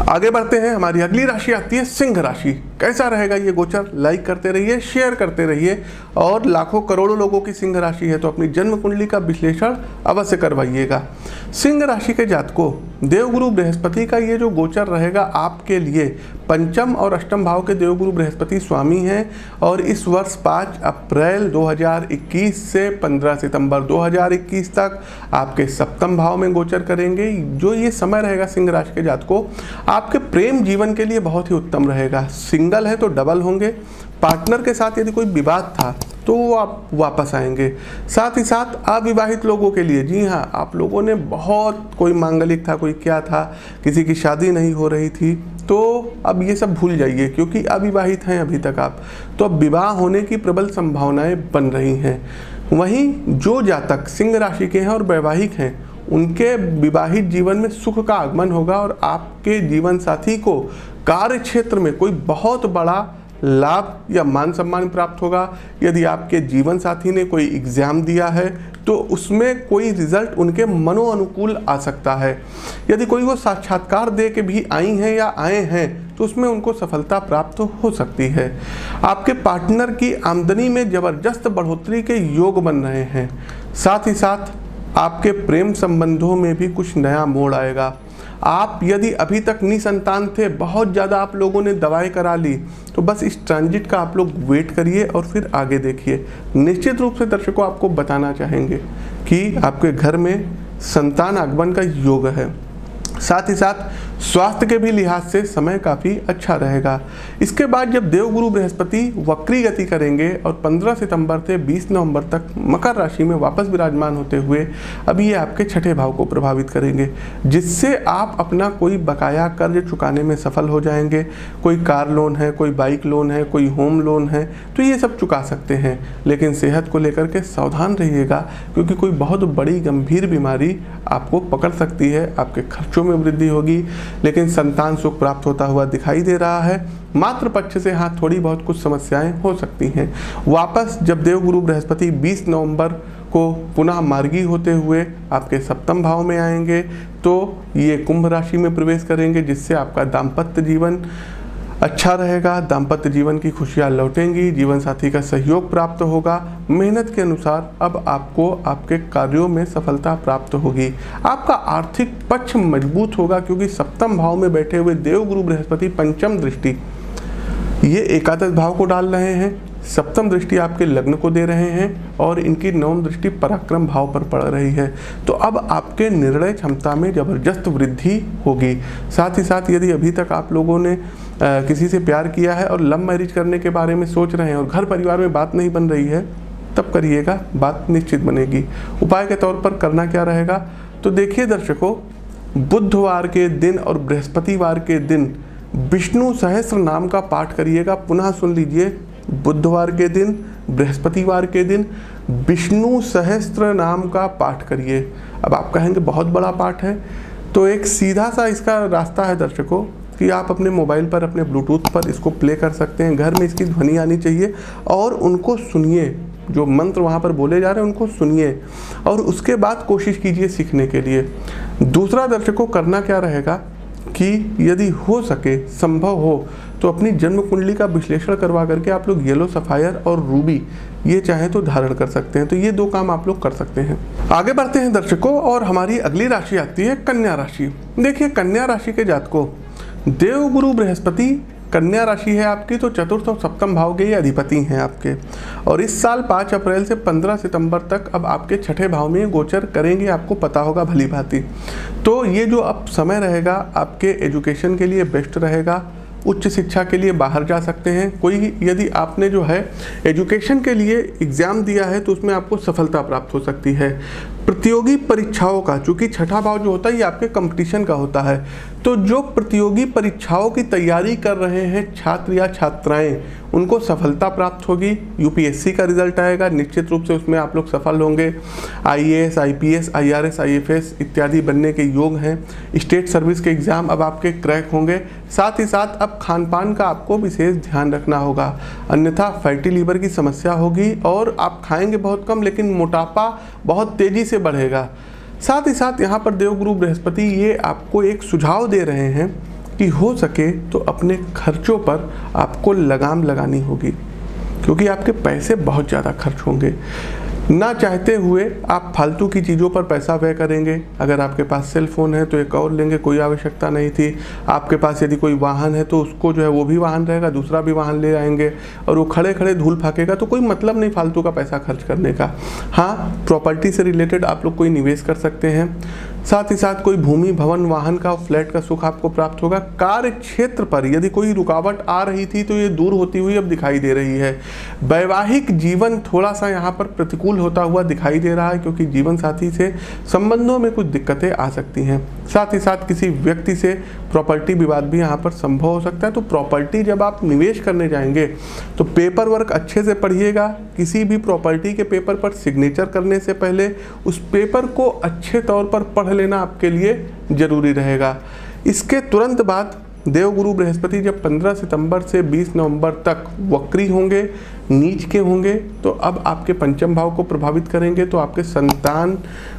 आगे बढ़ते हैं। हमारी अगली राशि आती है सिंह राशि। कैसा रहेगा ये गोचर? लाइक करते रहिए, शेयर करते रहिए, और लाखों करोड़ों लोगों की सिंह राशि है तो अपनी जन्म कुंडली का विश्लेषण अवश्य करवाइएगा। सिंह राशि के जातकों, देवगुरु बृहस्पति का ये जो गोचर रहेगा आपके लिए, पंचम और अष्टम भाव के देवगुरु बृहस्पति स्वामी हैं, और इस वर्ष 5 अप्रैल 2021 से 15 सितंबर 2021 तक आपके सप्तम भाव में गोचर करेंगे। जो ये समय रहेगा सिंह राशि के जातकों, आपके प्रेम जीवन के लिए बहुत ही उत्तम रहेगा। सिंगल है तो डबल होंगे, पार्टनर के साथ यदि कोई विवाद था तो वो आप वापस आएंगे। साथ ही साथ अविवाहित लोगों के लिए, जी हाँ, आप लोगों ने बहुत, कोई मांगलिक था, कोई क्या था, किसी की शादी नहीं हो रही थी, तो अब ये सब भूल जाइए, क्योंकि अविवाहित हैं अभी तक आप, तो अब विवाह होने की प्रबल संभावनाएं बन रही हैं। वहीं जो जातक सिंह राशि के हैं और वैवाहिक हैं, उनके विवाहित जीवन में सुख का आगमन होगा, और आपके जीवन साथी को कार्य क्षेत्र में कोई बहुत बड़ा लाभ या मान सम्मान प्राप्त होगा। यदि आपके जीवन साथी ने कोई एग्जाम दिया है तो उसमें कोई रिजल्ट उनके मनोअनुकूल आ सकता है। यदि कोई वो साक्षात्कार दे के भी आई हैं या आए हैं तो उसमें उनको सफलता प्राप्त हो सकती है। आपके पार्टनर की आमदनी में जबरदस्त बढ़ोतरी के योग बन रहे हैं। साथ ही साथ आपके प्रेम संबंधों में भी कुछ नया मोड़ आएगा। आप यदि अभी तक निसंतान थे, बहुत ज़्यादा आप लोगों ने दवाई करा ली, तो बस इस ट्रांजिट का आप लोग वेट करिए और फिर आगे देखिए। निश्चित रूप से दर्शकों आपको बताना चाहेंगे कि आपके घर में संतान आगमन का योग है। साथ ही साथ स्वास्थ्य के भी लिहाज से समय काफ़ी अच्छा रहेगा। इसके बाद जब देवगुरु बृहस्पति वक्री गति करेंगे और 15 सितंबर से 20 नवंबर तक मकर राशि में वापस विराजमान होते हुए अभी ये आपके छठे भाव को प्रभावित करेंगे, जिससे आप अपना कोई बकाया कर्ज चुकाने में सफल हो जाएंगे। कोई कार लोन है, कोई बाइक लोन है, कोई होम लोन है, तो ये सब चुका सकते हैं। लेकिन सेहत को लेकर के सावधान रहिएगा, क्योंकि कोई बहुत बड़ी गंभीर बीमारी आपको पकड़ सकती है। आपके खर्चों में वृद्धि होगी, लेकिन संतान सुख प्राप्त होता हुआ दिखाई दे रहा है। मात्र पक्ष से हाँ थोड़ी बहुत कुछ समस्याएं हो सकती हैं। वापस जब देवगुरु बृहस्पति 20 नवंबर को पुनः मार्गी होते हुए आपके सप्तम भाव में आएंगे, तो ये कुंभ राशि में प्रवेश करेंगे, जिससे आपका दाम्पत्य जीवन अच्छा रहेगा। दाम्पत्य जीवन की खुशियाँ लौटेंगी, जीवन साथी का सहयोग प्राप्त होगा। मेहनत के अनुसार अब आपको आपके कार्यों में सफलता प्राप्त होगी। आपका आर्थिक पक्ष मजबूत होगा, क्योंकि सप्तम भाव में बैठे हुए देवगुरु बृहस्पति पंचम दृष्टि ये एकादश भाव को डाल रहे हैं, सप्तम दृष्टि आपके लग्न को दे रहे हैं और इनकी नवम दृष्टि पराक्रम भाव पर पड़ रही है। तो अब आपके निर्णय क्षमता में जबरदस्त वृद्धि होगी। साथ ही साथ यदि अभी तक आप लोगों ने किसी से प्यार किया है और लव मैरिज करने के बारे में सोच रहे हैं और घर परिवार में बात नहीं बन रही है, तब करिएगा, बात निश्चित बनेगी। उपाय के तौर पर करना क्या रहेगा, तो देखिए दर्शकों, बुधवार के दिन और बृहस्पतिवार के दिन विष्णु सहस्त्र नाम का पाठ करिएगा। पुनः सुन लीजिए, बुधवार के दिन, बृहस्पतिवार के दिन विष्णु सहस्त्र नाम का पाठ करिए। अब आप कहेंगे बहुत बड़ा पाठ है, तो एक सीधा सा इसका रास्ता है दर्शकों कि आप अपने मोबाइल पर, अपने ब्लूटूथ पर इसको प्ले कर सकते हैं। घर में इसकी ध्वनि आनी चाहिए और उनको सुनिए, जो मंत्र वहाँ पर बोले जा रहे हैं उनको सुनिए और उसके बाद कोशिश कीजिए सीखने के लिए। दूसरा दर्शकों, करना क्या रहेगा कि यदि हो सके, संभव हो, तो अपनी जन्म कुंडली का विश्लेषण करवा करके आप लोग येलो सफायर और रूबी ये चाहे तो धारण कर सकते हैं। तो ये दो काम आप लोग कर सकते हैं। आगे बढ़ते हैं दर्शकों, और हमारी अगली राशि आती है कन्या राशि। देखिए, कन्या राशि के जातकों, देवगुरु बृहस्पति कन्या राशि है आपकी, तो चतुर्थ और सप्तम भाव के ये अधिपति हैं आपके, और इस साल 5 अप्रैल से 15 सितंबर तक अब आपके छठे भाव में गोचर करेंगे। आपको पता होगा भली भांति। तो ये जो अब समय रहेगा आपके एजुकेशन के लिए बेस्ट रहेगा। उच्च शिक्षा के लिए बाहर जा सकते हैं। कोई यदि आपने जो है एजुकेशन के लिए एग्ज़ाम दिया है तो उसमें आपको सफलता प्राप्त हो सकती है। प्रतियोगी परीक्षाओं का, चूँकि छठा भाव जो होता है ये आपके कंपटीशन का होता है, तो जो प्रतियोगी परीक्षाओं की तैयारी कर रहे हैं छात्र या छात्राएं, उनको सफलता प्राप्त होगी। यूपीएससी का रिजल्ट आएगा, निश्चित रूप से उसमें आप लोग सफल होंगे। आईएएस, आईपीएस, आईआरएस, आईएफएस इत्यादि बनने के योग हैं। स्टेट सर्विस के एग्ज़ाम अब आपके क्रैक होंगे। साथ ही साथ अब खान पान का आपको विशेष ध्यान रखना होगा, अन्यथा फैटी लीवर की समस्या होगी और आप खाएंगे बहुत कम, लेकिन मोटापा बहुत तेज़ी से बढ़ेगा। साथ ही साथ यहाँ पर देवगुरु बृहस्पति ये आपको एक सुझाव दे रहे हैं कि हो सके तो अपने खर्चों पर आपको लगाम लगानी होगी, क्योंकि आपके पैसे बहुत ज़्यादा खर्च होंगे। ना चाहते हुए आप फालतू की चीज़ों पर पैसा व्यय करेंगे। अगर आपके पास सेल फोन है तो एक और लेंगे, कोई आवश्यकता नहीं थी। आपके पास यदि कोई वाहन है तो उसको जो है वो भी वाहन रहेगा, दूसरा भी वाहन ले आएंगे और वो खड़े खड़े धूल फाकेगा, तो कोई मतलब नहीं फालतू का पैसा खर्च करने का। हाँ, प्रॉपर्टी से रिलेटेड आप लोग कोई निवेश कर सकते हैं। साथ ही साथ कोई भूमि, भवन, वाहन का, फ्लैट का सुख आपको प्राप्त होगा। कार्य क्षेत्र पर यदि कोई रुकावट आ रही थी तो ये दूर होती हुई अब दिखाई दे रही है। वैवाहिक जीवन थोड़ा सा यहाँ पर प्रतिकूल होता हुआ दिखाई दे रहा है, क्योंकि जीवन साथी से संबंधों में कुछ दिक्कतें आ सकती हैं। साथ ही साथ किसी व्यक्ति से प्रॉपर्टी विवाद भी यहाँ पर संभव हो सकता है। तो प्रॉपर्टी जब आप निवेश करने जाएंगे तो पेपर वर्क अच्छे से पढ़िएगा। किसी भी प्रॉपर्टी के पेपर पर सिग्नेचर करने से पहले उस पेपर को अच्छे तौर पर पढ़ लेना आपके लिए जरूरी रहेगा। इसके तुरंत बाद देवगुरु बृहस्पति जब 15 सितंबर से 20 नवंबर तक वक्री होंगे, नीच के होंगे, तो अब आपके पंचम भाव को प्रभावित करेंगे। तो आपके संतान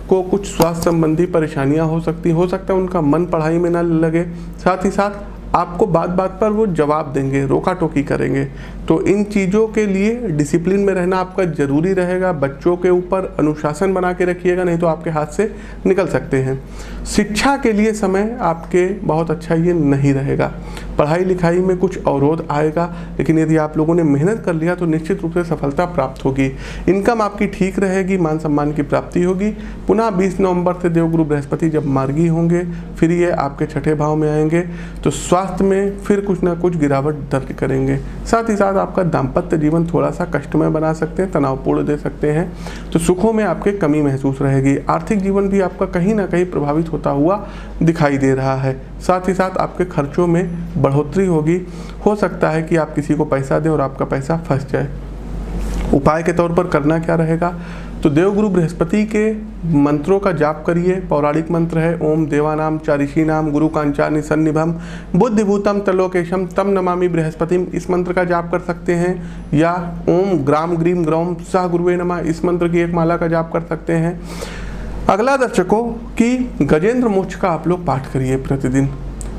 को कुछ स्वास्थ्य संबंधी परेशानियां हो सकता है उनका मन पढ़ाई में ना लगे। साथ ही साथ आपको बात बात पर वो जवाब देंगे, रोका टोकी करेंगे। तो इन चीज़ों के लिए डिसिप्लिन में रहना आपका ज़रूरी रहेगा। बच्चों के ऊपर अनुशासन बना के रखिएगा, नहीं तो आपके हाथ से निकल सकते हैं। शिक्षा के लिए समय आपके बहुत अच्छा ये नहीं रहेगा। पढ़ाई लिखाई में कुछ अवरोध आएगा, लेकिन यदि आप लोगों ने मेहनत कर लिया तो निश्चित रूप से सफलता प्राप्त होगी। इनकम आपकी ठीक रहेगी, मान सम्मान की प्राप्ति होगी। पुनः 20 नवंबर से देवगुरु बृहस्पति जब मार्गी होंगे, फिर ये आपके छठे भाव में आएंगे, तो स्वास्थ्य में फिर कुछ ना कुछ गिरावट दर्ज करेंगे। साथ ही साथ आपका दाम्पत्य जीवन थोड़ा सा कष्टमय बना सकते हैं, तनावपूर्ण दे सकते हैं, तो सुखों में आपके कमी महसूस रहेगी। आर्थिक जीवन भी आपका कहीं ना कहीं प्रभावित होता हुआ दिखाई दे रहा है। साथ ही साथ आपके खर्चों में बढ़ोतरी होगी। हो सकता है कि आप किसी को पैसा दें और आपका पैसा फंस जाए। उपाय के तौर पर करना क्या रहेगा, तो देवगुरु बृहस्पति के मंत्रों का जाप करिए। पौराणिक मंत्र है ओम देवानाम चारिषी नाम गुरु कांचानि सन्निभम बुद्धिभूतम तलोकेशम तम नमामि बृहस्पतिम, इस मंत्र का जाप कर सकते हैं। या ओम ग्राम ग्रीम ग्रौम सह गुरुवे नमः, इस मंत्र की एक माला का जाप कर सकते हैं। अगला दर्शकों की गजेंद्र मोक्ष का आप लोग पाठ करिए प्रतिदिन।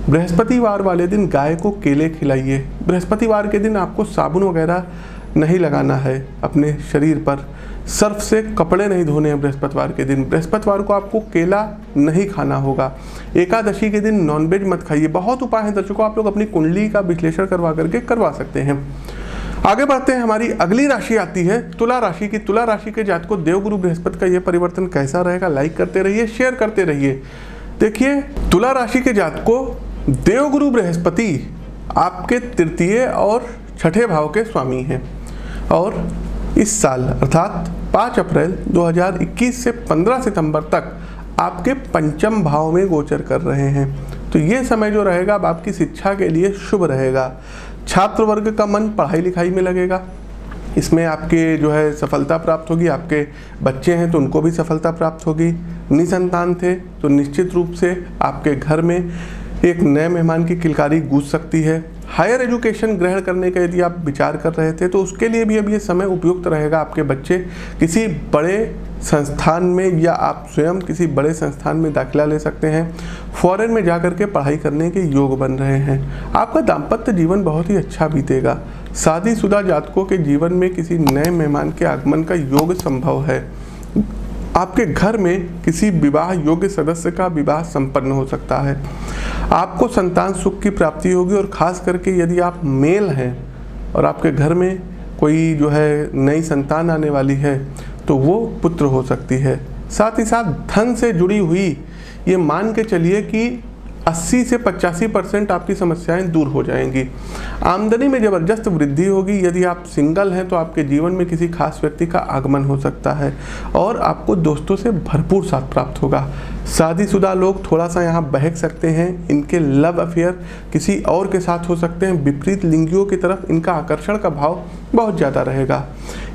बृहस्पतिवार वाले दिन गाय को केले खिलाइए। बृहस्पतिवार के दिन आपको साबुन वगैरह नहीं लगाना है अपने शरीर पर, सर्फ से कपड़े नहीं धोने हैं बृहस्पतिवार के दिन। बृहस्पतिवार को आपको केला नहीं खाना होगा। एकादशी के दिन नॉनवेज मत खाइए। बहुत उपाय हैं दर्शकों, आप लोग अपनी कुंडली का विश्लेषण करवा सकते हैं। आगे बढ़ते हैं, हमारी अगली राशि आती है तुला राशि की। तुला राशि के जातक को देवगुरु बृहस्पति का यह परिवर्तन कैसा रहेगा, लाइक करते रहिए, शेयर करते रहिए। देखिए, तुला राशि के जातक को देवगुरु बृहस्पति आपके तृतीय और छठे भाव के स्वामी हैं और इस साल अर्थात 5 अप्रैल 2021 से 15 सितंबर तक आपके पंचम भाव में गोचर कर रहे हैं। तो ये समय जो रहेगा अब आपकी शिक्षा के लिए शुभ रहेगा। छात्र वर्ग का मन पढ़ाई लिखाई में लगेगा, इसमें आपके जो है सफलता प्राप्त होगी। आपके बच्चे हैं तो उनको भी सफलता प्राप्त होगी। निसंतान थे तो निश्चित रूप से आपके घर में एक नए मेहमान की किलकारी गूंज सकती है। हायर एजुकेशन ग्रहण करने का यदि आप विचार कर रहे थे तो उसके लिए भी अब ये समय उपयुक्त रहेगा। आपके बच्चे किसी बड़े संस्थान में या आप स्वयं किसी बड़े संस्थान में दाखिला ले सकते हैं। फॉरेन में जाकर के पढ़ाई करने के योग बन रहे हैं। आपका दाम्पत्य जीवन बहुत ही अच्छा बीतेगा। शादीशुदा जातकों के जीवन में किसी नए मेहमान के आगमन का योग संभव है। आपके घर में किसी विवाह योग्य सदस्य का विवाह संपन्न हो सकता है। आपको संतान सुख की प्राप्ति होगी और खास करके यदि आप मेल हैं और आपके घर में कोई जो है नई संतान आने वाली है तो वो पुत्र हो सकती है। साथ ही साथ धन से जुड़ी हुई ये मान के चलिए कि 80 से 85% आपकी समस्याएं दूर हो जाएंगी। आमदनी में ज़बरदस्त वृद्धि होगी। यदि आप सिंगल हैं तो आपके जीवन में किसी खास व्यक्ति का आगमन हो सकता है और आपको दोस्तों से भरपूर साथ प्राप्त होगा। शादीशुदा लोग थोड़ा सा यहाँ बहक सकते हैं। इनके लव अफेयर किसी और के साथ हो सकते हैं। विपरीत लिंगियों की तरफ इनका आकर्षण का भाव बहुत ज़्यादा रहेगा।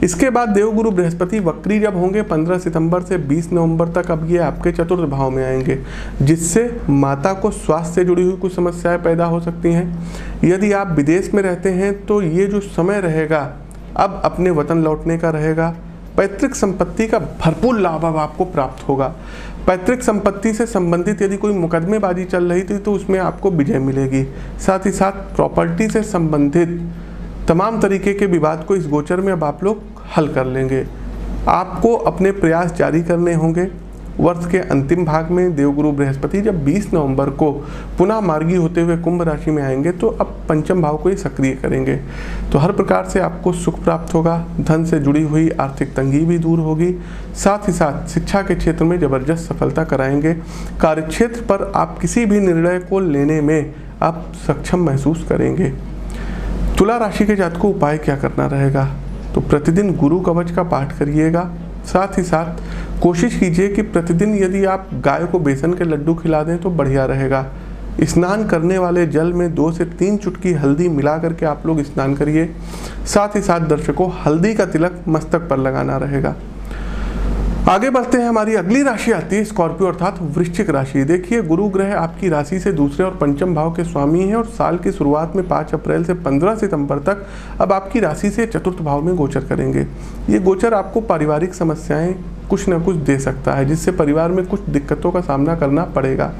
इसके बाद देवगुरु बृहस्पति वक्री जब होंगे 15 सितंबर से 20 नवंबर तक, अब ये आपके चतुर्थ भाव में आएंगे, जिससे माता को स्वास्थ्य से जुड़ी हुई कुछ समस्याएं पैदा हो सकती हैं। यदि आप विदेश में रहते हैं तो ये जो समय रहेगा अब अपने वतन लौटने का रहेगा। पैतृक संपत्ति का भरपूर लाभ अब आपको प्राप्त होगा। पैतृक संपत्ति से संबंधित यदि कोई मुकदमेबाजी चल रही थी तो उसमें आपको विजय मिलेगी। साथ ही साथ प्रॉपर्टी से संबंधित तमाम तरीके के विवाद को इस गोचर में अब आप लोग हल कर लेंगे। आपको अपने प्रयास जारी करने होंगे। वर्ष के अंतिम भाग में देवगुरु बृहस्पति जब 20 नवंबर को पुनः मार्गी होते हुए कुंभ राशि में आएंगे तो अब पंचम भाव को ही सक्रिय करेंगे। तो हर प्रकार से आपको सुख प्राप्त होगा। धन से जुड़ी हुई आर्थिक तंगी भी दूर होगी। साथ ही साथ शिक्षा के क्षेत्र में जबरदस्त सफलता कराएंगे। कार्यक्षेत्र पर आप किसी भी निर्णय को लेने में आप सक्षम महसूस करेंगे। तुला राशि के जातक को उपाय क्या करना रहेगा, तो प्रतिदिन गुरु कवच का पाठ करिएगा। साथ ही साथ कोशिश कीजिए कि प्रतिदिन यदि आप गाय को बेसन के लड्डू खिला दें तो बढ़िया रहेगा। स्नान करने वाले जल में 2 से 3 चुटकी हल्दी मिला करके आप लोग स्नान करिए। साथ ही साथ दर्शकों, हल्दी का तिलक मस्तक पर लगाना रहेगा। आगे बढ़ते हैं, हमारी अगली राशि आती है स्कॉर्पियो अर्थात वृश्चिक राशि। देखिए, गुरु ग्रह आपकी राशि से दूसरे और पंचम भाव के स्वामी हैं और साल की शुरुआत में 5 अप्रैल से 15 सितंबर तक अब आपकी राशि से चतुर्थ भाव में गोचर करेंगे। ये गोचर आपको पारिवारिक समस्याएं कुछ न कुछ दे सकता है, जिससे परिवार में कुछ दिक्कतों का सामना करना पड़ेगा।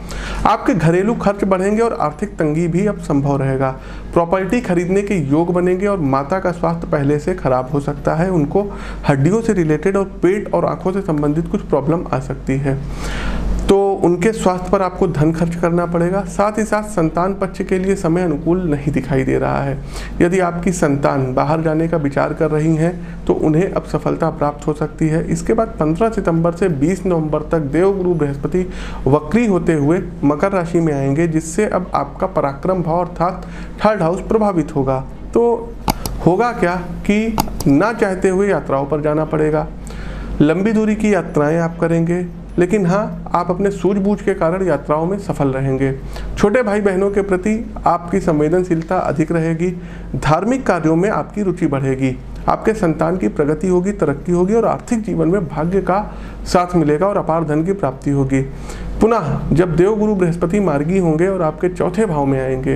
आपके घरेलू खर्च बढ़ेंगे और आर्थिक तंगी भी अब संभव रहेगा। प्रॉपर्टी खरीदने के योग बनेंगे और माता का स्वास्थ्य पहले से खराब हो सकता है। उनको हड्डियों से रिलेटेड और पेट और आंखों से संबंधित कुछ प्रॉब्लम आ सकती है। तो उनके स्वास्थ्य पर आपको धन खर्च करना पड़ेगा। साथ ही साथ संतान पक्ष के लिए समय अनुकूल नहीं दिखाई दे रहा है। यदि आपकी संतान बाहर जाने का विचार कर रही हैं तो उन्हें अब सफलता प्राप्त हो सकती है। इसके बाद 15 सितंबर से 20 नवंबर तक देवगुरु बृहस्पति वक्री होते हुए मकर राशि में आएंगे, जिससे अब आपका पराक्रम भाव अर्थात थर्ड हाउस प्रभावित होगा। तो होगा क्या कि ना चाहते हुए यात्राओं पर जाना पड़ेगा। लंबी दूरी की यात्राएं आप करेंगे, लेकिन हाँ, आप अपने सूझबूझ के कारण यात्राओं में सफल रहेंगे। छोटे भाई बहनों के प्रति आपकी संवेदनशीलता अधिक रहेगी। धार्मिक कार्यों में आपकी रुचि बढ़ेगी। आपके संतान की प्रगति होगी, तरक्की होगी और आर्थिक जीवन में भाग्य का साथ मिलेगा और अपार धन की प्राप्ति होगी। पुनः जब देवगुरु बृहस्पति मार्गी होंगे और आपके चौथे भाव में आएंगे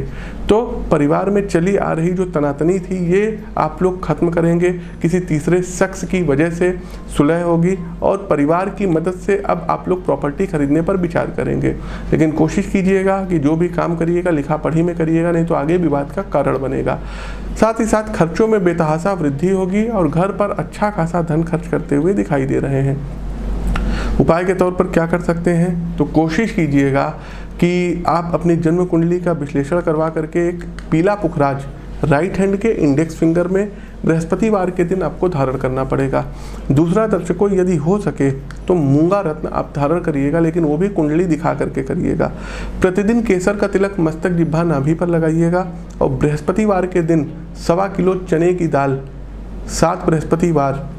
तो परिवार में चली आ रही जो तनातनी थी ये आप लोग खत्म करेंगे। किसी तीसरे शख्स की वजह से सुलह होगी और परिवार की मदद से अब आप लोग प्रॉपर्टी खरीदने पर विचार करेंगे। लेकिन कोशिश कीजिएगा कि जो भी काम करिएगा लिखा पढ़ी में करिएगा, नहीं तो आगे विवाद का कारण बनेगा। साथ ही साथ खर्चों में बेतहासा वृद्धि होगी और घर पर अच्छा खासा धन खर्च करते हुए दिखाई दे रहे हैं। उपाय के तौर पर क्या कर सकते हैं, तो कोशिश कीजिएगा कि आप अपनी जन्म कुंडली का विश्लेषण करवा करके एक पीला पुखराज राइट हैंड के इंडेक्स फिंगर में बृहस्पतिवार के दिन आपको धारण करना पड़ेगा। दूसरा दर्शकों, यदि हो सके तो मूंगा रत्न आप धारण करिएगा, लेकिन वो भी कुंडली दिखा करके करिएगा। प्रतिदिन केसर का तिलक मस्तक जिह्वा नाभि पर लगाइएगा और बृहस्पतिवार के दिन 1.25 किलो चने की दाल 7 बृहस्पतिवार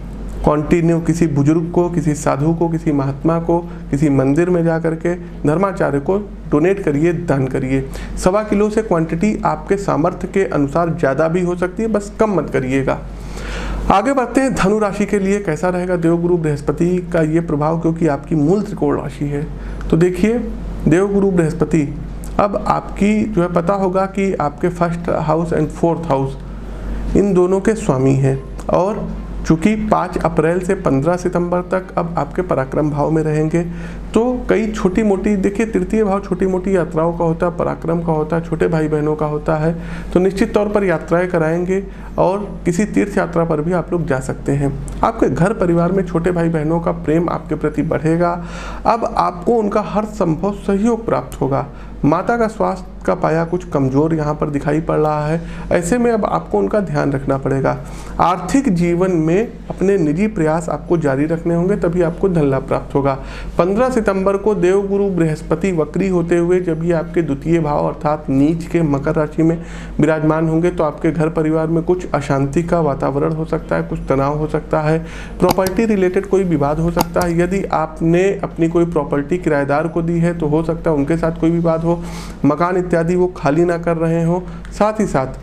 कॉन्टिन्यू किसी बुजुर्ग को, किसी साधु को, किसी महात्मा को, किसी मंदिर में जा करके धर्माचार्य को डोनेट करिए, दान करिए। 1.25 किलो से क्वांटिटी आपके सामर्थ्य के अनुसार ज़्यादा भी हो सकती है, बस कम मत करिएगा। आगे बढ़ते हैं धनु राशि के लिए कैसा रहेगा देवगुरु बृहस्पति का ये प्रभाव, क्योंकि आपकी मूल त्रिकोण राशि है। तो देखिए, देवगुरु बृहस्पति अब आपकी जो है पता होगा कि आपके 1st house and 4th house in दोनों के स्वामी हैं और चूँकि 5 अप्रैल से 15 सितंबर तक अब आपके पराक्रम भाव में रहेंगे, तो कई छोटी मोटी, देखिए तृतीय भाव छोटी मोटी यात्राओं का होता है, पराक्रम का होता है, छोटे भाई बहनों का होता है। तो निश्चित तौर पर यात्राएं कराएंगे और किसी तीर्थ यात्रा पर भी आप लोग जा सकते हैं। आपके घर परिवार में छोटे भाई बहनों का प्रेम आपके प्रति बढ़ेगा। अब आपको उनका हर संभव सहयोग प्राप्त होगा। माता का स्वास्थ्य का पाया कुछ कमज़ोर यहाँ पर दिखाई पड़ रहा है, ऐसे में अब आपको उनका ध्यान रखना पड़ेगा। आर्थिक जीवन में अपने निजी प्रयास आपको जारी रखने होंगे, तभी आपको धन लाभ प्राप्त होगा। 15 सितंबर को देवगुरु बृहस्पति वक्री होते हुए जब ये आपके द्वितीय भाव अर्थात नीच के मकर राशि में विराजमान होंगे तो आपके घर परिवार में कुछ अशांति का वातावरण हो सकता है, कुछ तनाव हो सकता है, प्रॉपर्टी रिलेटेड कोई विवाद हो सकता है। यदि आपने अपनी कोई प्रॉपर्टी किराएदार को दी है तो हो सकता है उनके साथ कोई विवाद हो, मकान इत्यादि वो खाली ना कर रहे हो। साथ ही साथ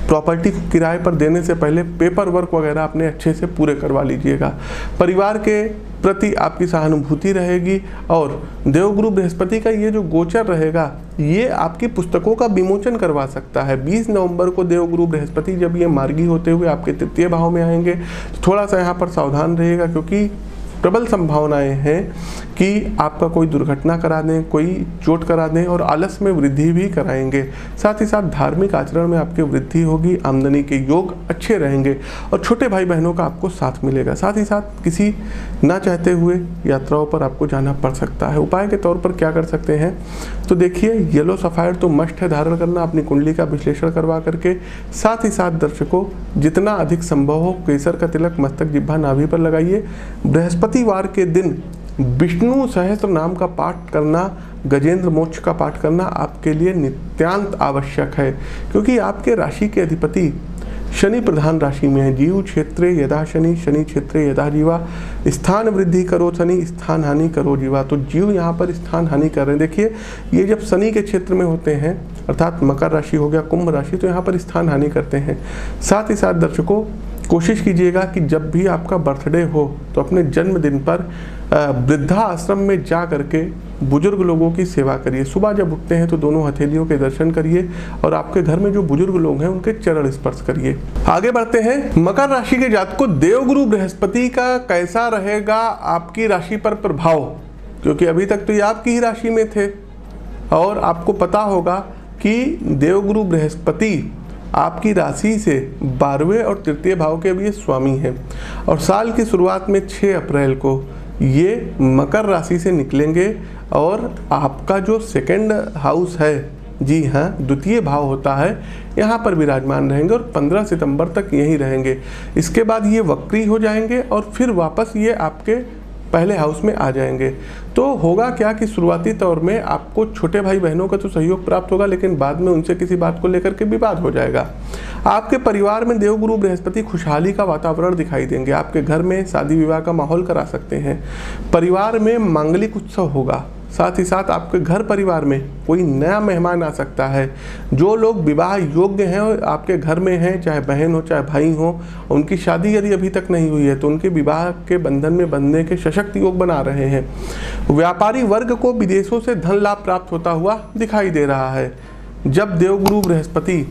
प्रॉपर्टी को किराए पर देने से पहले पेपर वर्क वगैरह अपने अच्छे से पूरे करवा लीजिएगा। परिवार के प्रति आपकी सहानुभूति रहेगी और देवगुरु बृहस्पति का ये जो गोचर रहेगा ये आपकी पुस्तकों का विमोचन करवा सकता है। 20 नवंबर को देवगुरु बृहस्पति जब ये मार्गी होते हुए आपके तृतीय भाव में आएंगे तो थोड़ा सा यहाँ पर सावधान रहिएगा, क्योंकि प्रबल संभावनाएं हैं कि आपका कोई दुर्घटना करा दें, कोई चोट करा दें और आलस में वृद्धि भी कराएंगे। साथ ही साथ धार्मिक आचरण में आपकी वृद्धि होगी, आमदनी के योग अच्छे रहेंगे और छोटे भाई बहनों का आपको साथ मिलेगा। साथ ही साथ किसी ना चाहते हुए यात्राओं पर आपको जाना पड़ सकता है। उपाय के तौर पर क्या कर सकते हैं, तो देखिए येलो सफ़ायर तो मस्ट है धारण करना अपनी कुंडली का विश्लेषण करवा करके। साथ ही साथ दर्शकों, जितना अधिक संभव हो केसर का तिलक मस्तक जिह्वा नाभि पर लगाइए। बृहस्पतिवार के दिन विष्णु सहस्त्र नाम का पाठ करना, गजेंद्र मोक्ष का पाठ करना आपके लिए नित्यांत आवश्यक है, क्योंकि आपके राशि के अधिपति शनि प्रधान राशि में है। जीव क्षेत्रे यदा शनि, शनि क्षेत्रे यदा जीवा, स्थान वृद्धि करो शनि, स्थान हानि करो जीवा। तो जीव यहाँ पर स्थान हानि कर रहे हैं। देखिए, ये जब शनि के क्षेत्र में होते हैं अर्थात मकर राशि हो गया, कुंभ राशि, तो यहाँ पर स्थान हानि करते हैं। साथ ही साथ दर्शकों, कोशिश कीजिएगा कि जब भी आपका बर्थडे हो तो अपने जन्मदिन पर वृद्धा आश्रम में जा करके बुजुर्ग लोगों की सेवा करिए। सुबह जब उठते हैं तो दोनों हथेलियों के दर्शन करिए और आपके घर में जो बुजुर्ग लोग हैं उनके चरण स्पर्श करिए। आगे बढ़ते हैं, मकर राशि के जातकों, देवगुरु बृहस्पति का कैसा रहेगा आपकी राशि पर प्रभाव, क्योंकि अभी तक तो ये आपकी ही राशि में थे और आपको पता होगा कि देवगुरु बृहस्पति आपकी राशि से 12वें और तृतीय भाव के भी स्वामी हैं और साल की शुरुआत में 6 अप्रैल को ये मकर राशि से निकलेंगे और आपका जो सेकंड हाउस है, जी हाँ, द्वितीय भाव होता है, यहाँ पर विराजमान रहेंगे और 15 सितंबर तक यहीं रहेंगे। इसके बाद ये वक्री हो जाएंगे और फिर वापस ये आपके पहले हाउस में आ जाएंगे। तो होगा क्या कि शुरुआती तौर में आपको छोटे भाई बहनों का तो सहयोग प्राप्त होगा, लेकिन बाद में उनसे किसी बात को लेकर के विवाद हो जाएगा। आपके परिवार में देवगुरु बृहस्पति खुशहाली का वातावरण दिखाई देंगे। आपके घर में शादी विवाह का माहौल करा सकते हैं। परिवार में मांगलिक उत्सव होगा। साथ ही साथ आपके घर परिवार में कोई नया मेहमान आ सकता है। जो लोग विवाह योग्य हैं और आपके घर में हैं, चाहे बहन हो चाहे भाई हो, उनकी शादी यदि अभी तक नहीं हुई है तो उनके विवाह के बंधन में बंधने के सशक्त योग बना रहे हैं। व्यापारी वर्ग को विदेशों से धन लाभ प्राप्त होता हुआ दिखाई दे रहा है। जब देवगुरु बृहस्पति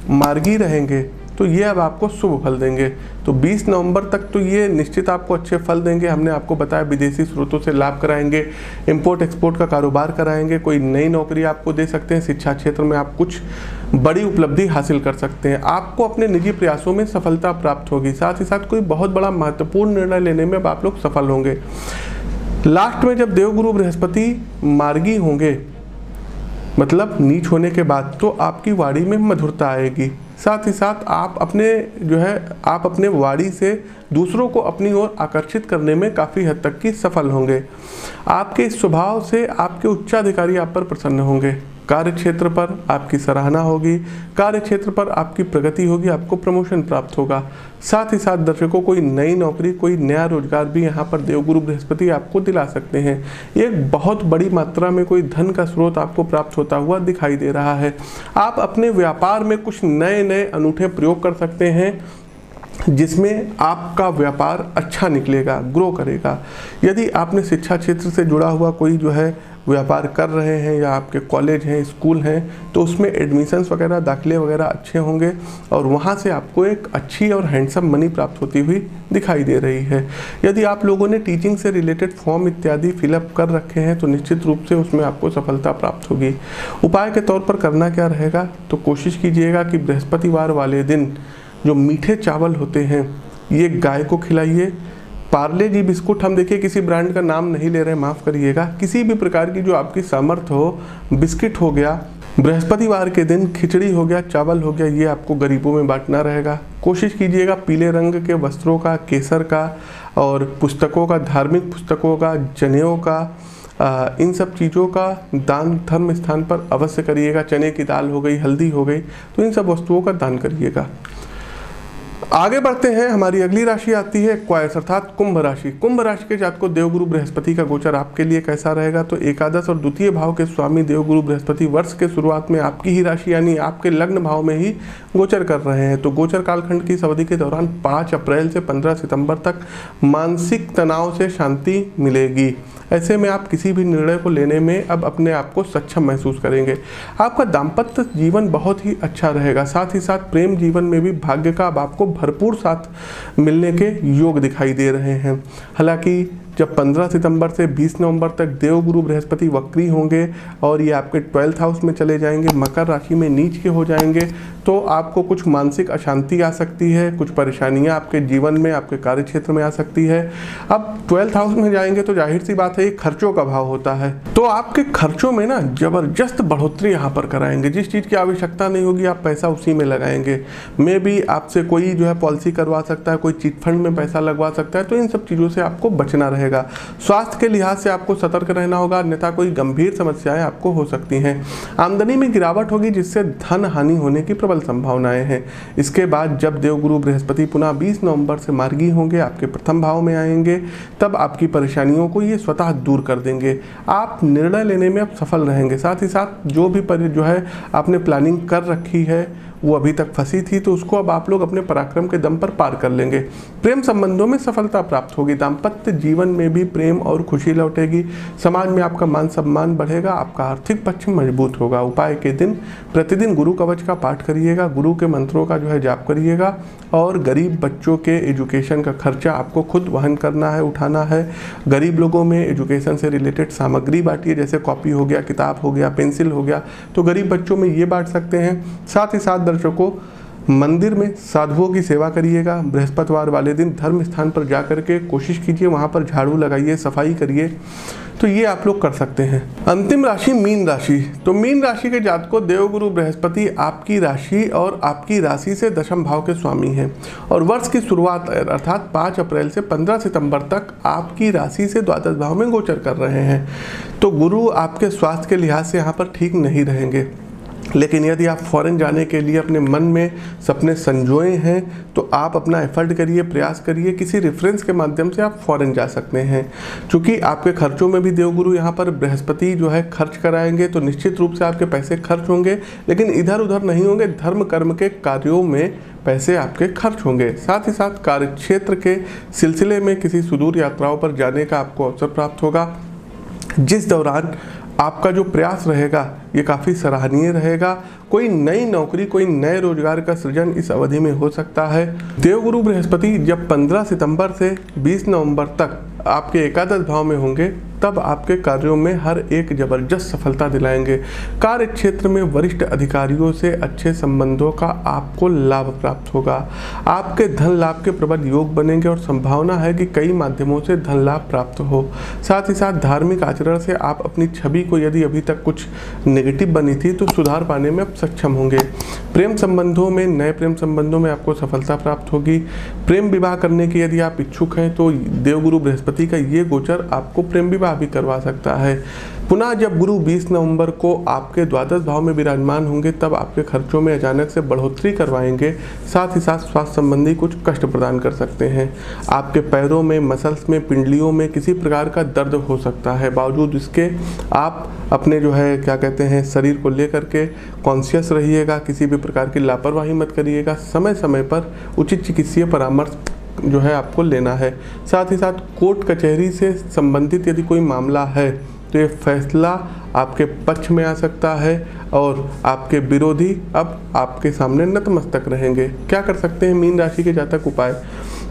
मार्गी रहेंगे तो ये अब आपको शुभ फल देंगे। तो 20 नवंबर तक तो ये निश्चित आपको अच्छे फल देंगे। हमने आपको बताया विदेशी स्रोतों से लाभ कराएंगे, इंपोर्ट एक्सपोर्ट का कारोबार कराएंगे, कोई नई नौकरी आपको दे सकते हैं, शिक्षा क्षेत्र में आप कुछ बड़ी उपलब्धि हासिल कर सकते हैं। आपको अपने निजी प्रयासों में सफलता प्राप्त होगी। साथ ही साथ कोई बहुत बड़ा महत्वपूर्ण निर्णय लेने में आप लोग सफल होंगे। लास्ट में जब देवगुरु बृहस्पति मार्गी होंगे, मतलब नीच होने के बाद, तो आपकी वाणी में मधुरता आएगी। साथ ही साथ आप अपने वाणी से दूसरों को अपनी ओर आकर्षित करने में काफ़ी हद तक की सफल होंगे। आपके स्वभाव से आपके उच्चाधिकारी आप पर प्रसन्न होंगे। कार्य क्षेत्र पर आपकी सराहना होगी, कार्य क्षेत्र पर आपकी प्रगति होगी, आपको प्रमोशन प्राप्त होगा। साथ ही साथ दर्शकों, कोई नई नौकरी, कोई नया रोजगार भी यहाँ पर देवगुरु बृहस्पति आपको दिला सकते हैं। एक बहुत बड़ी मात्रा में कोई धन का स्रोत आपको प्राप्त होता हुआ दिखाई दे रहा है। आप अपने व्यापार में कुछ नए नए अनूठे प्रयोग कर सकते हैं जिसमें आपका व्यापार अच्छा निकलेगा, ग्रो करेगा। यदि आपने शिक्षा क्षेत्र से जुड़ा हुआ कोई व्यापार कर रहे हैं या आपके कॉलेज हैं, स्कूल हैं, तो उसमें एडमिशन्स वगैरह, दाखिले वगैरह अच्छे होंगे और वहाँ से आपको एक अच्छी और हैंडसम मनी प्राप्त होती हुई दिखाई दे रही है। यदि आप लोगों ने टीचिंग से रिलेटेड फॉर्म इत्यादि फिलअप कर रखे हैं तो निश्चित रूप से उसमें आपको सफलता प्राप्त होगी। उपाय के तौर पर करना क्या रहेगा, तो कोशिश कीजिएगा कि बृहस्पतिवार वाले दिन जो मीठे चावल होते हैं ये गाय को खिलाइए। पार्ले जी बिस्कुट, हम देखिए किसी ब्रांड का नाम नहीं ले रहे, माफ़ करिएगा, किसी भी प्रकार की जो आपकी सामर्थ्य हो, बिस्किट हो गया, बृहस्पतिवार के दिन खिचड़ी हो गया, चावल हो गया, ये आपको गरीबों में बांटना रहेगा। कोशिश कीजिएगा पीले रंग के वस्त्रों का, केसर का और पुस्तकों का, धार्मिक पुस्तकों का, जनेऊ का, इन सब चीज़ों का दान धर्म स्थान पर अवश्य करिएगा। चने की दाल हो गई, हल्दी हो गई, तो इन सब वस्तुओं का दान करिएगा। आगे बढ़ते हैं। हमारी अगली राशि आती है एक्वायर्स अर्थात कुंभ राशि। कुंभ राशि के जातकों, देवगुरु बृहस्पति का गोचर आपके लिए कैसा रहेगा, तो एकादश और द्वितीय भाव के स्वामी देवगुरु बृहस्पति वर्ष के शुरुआत में आपकी ही राशि यानी आपके लग्न भाव में ही गोचर कर रहे हैं। तो गोचर कालखंड की इस अवधि के दौरान 5 अप्रैल से 15 सितंबर तक मानसिक तनाव से शांति मिलेगी। ऐसे में आप किसी भी निर्णय को लेने में अब अपने आप को सक्षम महसूस करेंगे। आपका दाम्पत्य जीवन बहुत ही अच्छा रहेगा। साथ ही साथ प्रेम जीवन में भी भाग्य का अब आपको भरपूर साथ मिलने के योग दिखाई दे रहे हैं। हालांकि जब 15 सितंबर से 20 नवंबर तक देवगुरु बृहस्पति वक्री होंगे और ये आपके 12th हाउस में चले जाएंगे, मकर राशि में नीच के हो जाएंगे, तो आपको कुछ मानसिक अशांति आ सकती है, कुछ परेशानियां आपके जीवन में, आपके कार्य क्षेत्र में आ सकती है। अब 12th हाउस में जाएंगे तो जाहिर सी बात है ये खर्चों का भाव होता है, तो आपके खर्चों में ना जबरदस्त बढ़ोतरी यहाँ पर कराएंगे। जिस चीज़ की आवश्यकता नहीं होगी आप पैसा उसी में लगाएंगे। मे भी आपसे कोई पॉलिसी करवा सकता है, कोई चिट फंड में पैसा लगवा सकता है, तो इन सब चीज़ों से आपको बचना रहेगा। स्वास्थ्य के लिहाज से आपको सतर्क रहना होगा, अन्यथा कोई गंभीर समस्याएं आपको हो सकती हैं। आमदनी में गिरावट होगी जिससे धन हानि होने की प्रबल संभावनाएं हैं। इसके बाद जब देवगुरु बृहस्पति पुनः 20 नवंबर से मार्गी होंगे, आपके प्रथम भाव में आएंगे, तब आपकी परेशानियों को ये स्वतः दूर कर देंगे। आप निर्णय लेने में अब सफल रहेंगे। साथ ही साथ जो भी आपने प्लानिंग कर रखी है वो अभी तक फंसी थी, तो उसको अब आप लोग अपने पराक्रम के दम पर पार कर लेंगे। प्रेम संबंधों में सफलता प्राप्त होगी। दाम्पत्य जीवन में भी प्रेम और खुशी लौटेगी। समाज में आपका मान सम्मान बढ़ेगा। आपका आर्थिक पक्ष मजबूत होगा। उपाय के दिन प्रतिदिन गुरु कवच का पाठ करिएगा, गुरु के मंत्रों का जाप करिएगा और गरीब बच्चों के एजुकेशन का खर्चा आपको खुद वहन करना है, उठाना है। गरीब लोगों में एजुकेशन से रिलेटेड सामग्री बांटिए, जैसे कॉपी हो गया, किताब हो गया, पेंसिल हो गया, तो गरीब बच्चों में ये बांट सकते हैं। साथ ही साथ दर्शकों, मंदिर में साधुओं की सेवा करिएगा। बृहस्पतिवार वाले दिन धर्म स्थान पर जा करके कोशिश कीजिए, वहाँ पर झाड़ू लगाइए, सफाई करिए। तो ये आप लोग कर सकते हैं। अंतिम राशि मीन राशि। तो मीन राशि के जातकों, देवगुरु बृहस्पति आपकी राशि और आपकी राशि से दशम भाव के स्वामी हैं और वर्ष की शुरुआत अर्थात 5 अप्रैल से 15 सितंबर तक आपकी राशि से द्वादश भाव में गोचर कर रहे हैं। तो गुरु आपके स्वास्थ्य के लिहाज से यहाँ पर ठीक नहीं रहेंगे, लेकिन यदि आप फॉरेन जाने के लिए अपने मन में सपने संजोए हैं तो आप अपना एफर्ट करिए, प्रयास करिए, किसी रेफरेंस के माध्यम से आप फॉरेन जा सकते हैं। क्योंकि आपके खर्चों में भी देवगुरु यहाँ पर बृहस्पति जो है खर्च कराएंगे, तो निश्चित रूप से आपके पैसे खर्च होंगे, लेकिन इधर उधर नहीं होंगे। धर्म कर्म के कार्यों में पैसे आपके खर्च होंगे। साथ ही साथ कार्यक्षेत्र के सिलसिले में किसी सुदूर यात्राओं पर जाने का आपको अवसर प्राप्त होगा, जिस दौरान आपका जो प्रयास रहेगा ये काफ़ी सराहनीय रहेगा। कोई नई नौकरी, कोई नए रोजगार का सृजन इस अवधि में हो सकता है। देवगुरु बृहस्पति जब 15 सितंबर से 20 नवंबर तक आपके एकादश भाव में होंगे, तब आपके कार्यों में हर एक जबरदस्त सफलता दिलाएंगे। कार्य क्षेत्र में वरिष्ठ अधिकारियों से अच्छे संबंधों का आपको लाभ प्राप्त होगा। आपके धन लाभ के प्रबल योग बनेंगे और संभावना है कि कई माध्यमों से धन लाभ प्राप्त हो। साथ ही साथ धार्मिक आचरण से आप अपनी छवि को, यदि अभी तक कुछ नेगेटिव बनी थी, तो सुधार पाने में आप सक्षम होंगे। प्रेम संबंधों में, नए प्रेम संबंधों में आपको सफलता प्राप्त होगी। प्रेम विवाह करने की यदि आप इच्छुक हैं तो देवगुरु बृहस्पति का ये गोचर आपको प्रेम विवाह भी करवा सकता है। पुनः जब गुरु 20 नवंबर को आपके द्वादश भाव में विराजमान होंगे, तब आपके खर्चों में अचानक से बढ़ोतरी करवाएंगे। साथ ही साथ स्वास्थ्य संबंधी कुछ कष्ट प्रदान कर सकते हैं। आपके पैरों में, मसल्स में, पिंडलियों में किसी प्रकार का दर्द हो सकता है। बावजूद इसके आप अपने जो है क्या कहते हैं शरीर को लेकर के कॉन्शियस रहिएगा, किसी भी प्रकार की लापरवाही मत करिएगा। समय समय पर उचित चिकित्सीय परामर्श जो है आपको लेना है। साथ ही साथ कोर्ट कचहरी से संबंधित यदि कोई मामला है तो ये फैसला आपके पक्ष में आ सकता है और आपके विरोधी अब आपके सामने नतमस्तक रहेंगे। क्या कर सकते हैं मीन राशि के जातक उपाय?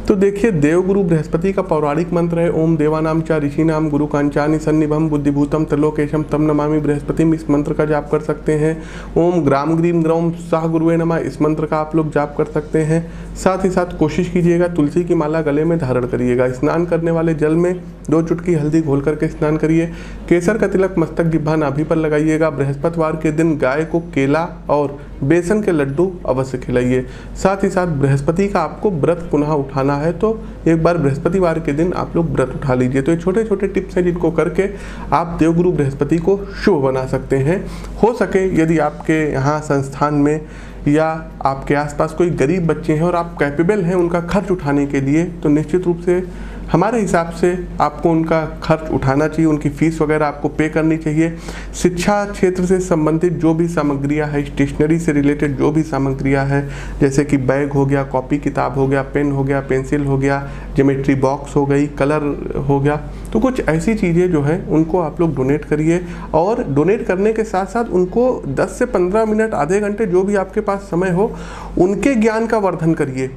तो देखिए, देवगुरु बृहस्पति का पौराणिक मंत्र है ओम देवानाम च ऋषिनाम गुरु कांचानि सन्निभम बुद्धिभूतम त्रिलोकेशम तम नमामि बृहस्पतिम। इस मंत्र का जाप कर सकते हैं। ओम ग्राम ग्रीम ग्रौम सह गुरुवे नमः, इस मंत्र का आप लोग जाप कर सकते हैं। साथ ही साथ कोशिश कीजिएगा तुलसी की माला गले में धारण करिएगा। स्नान करने वाले जल में 2 चुटकी हल्दी घोल करके स्नान करिए। केसर का तिलक मस्तक जिह्वा नाभि पर लगाइएगा। बृहस्पतिवार के दिन गाय को केला और बेसन के लड्डू अवश्य खिलाइए। साथ ही साथ बृहस्पति का आपको व्रत पुनः उठाना है, तो एक बार बृहस्पतिवार के दिन आप लोग व्रत उठा लीजिए। तो ये छोटे छोटे टिप्स हैं जिनको करके आप देवगुरु बृहस्पति को शुभ बना सकते हैं। हो सके यदि आपके यहाँ संस्थान में या आपके आसपास कोई गरीब बच्चे हैं और आप कैपेबल हैं उनका खर्च उठाने के लिए, तो निश्चित रूप से हमारे हिसाब से आपको उनका खर्च उठाना चाहिए, उनकी फीस वगैरह आपको पे करनी चाहिए। शिक्षा क्षेत्र से संबंधित जो भी सामग्रियां है, स्टेशनरी से रिलेटेड जो भी सामग्रियां है, जैसे कि बैग हो गया, कॉपी किताब हो गया, पेन हो गया, पेंसिल हो गया, ज्योमेट्री बॉक्स हो गई, कलर हो गया, तो कुछ ऐसी चीज़ें जो है उनको आप लोग डोनेट करिए। और डोनेट करने के साथ साथ उनको 10 से 15 मिनट, आधे घंटे, जो भी आपके पास समय हो, उनके ज्ञान का वर्धन करिए,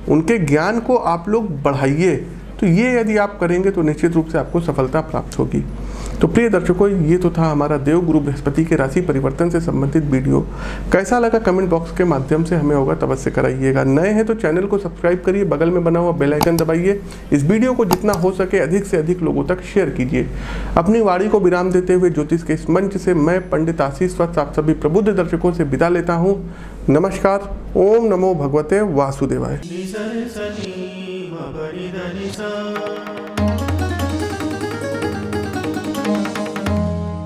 उनके ज्ञान को आप लोग बढ़ाइए। तो ये यदि आप करेंगे तो निश्चित रूप से आपको सफलता प्राप्त होगी। तो प्रिय दर्शकों, ये तो था हमारा देवगुरु बृहस्पति के राशि परिवर्तन से संबंधित वीडियो। कैसा लगा कमेंट बॉक्स के माध्यम से हमें अवगत अवश्य कराइएगा। नए हैं तो चैनल को सब्सक्राइब करिए, बगल में बना हुआ बेल आइकन दबाइए। इस वीडियो को जितना हो सके अधिक से अधिक लोगों तक शेयर कीजिए। अपनी वाणी को विराम देते हुए ज्योतिष के इस मंच से मैं पंडित आशीष वत्स आप सभी प्रबुद्ध दर्शकों से विदा लेता हूँ। नमस्कार। ओम नमो भगवते वासुदेवाय।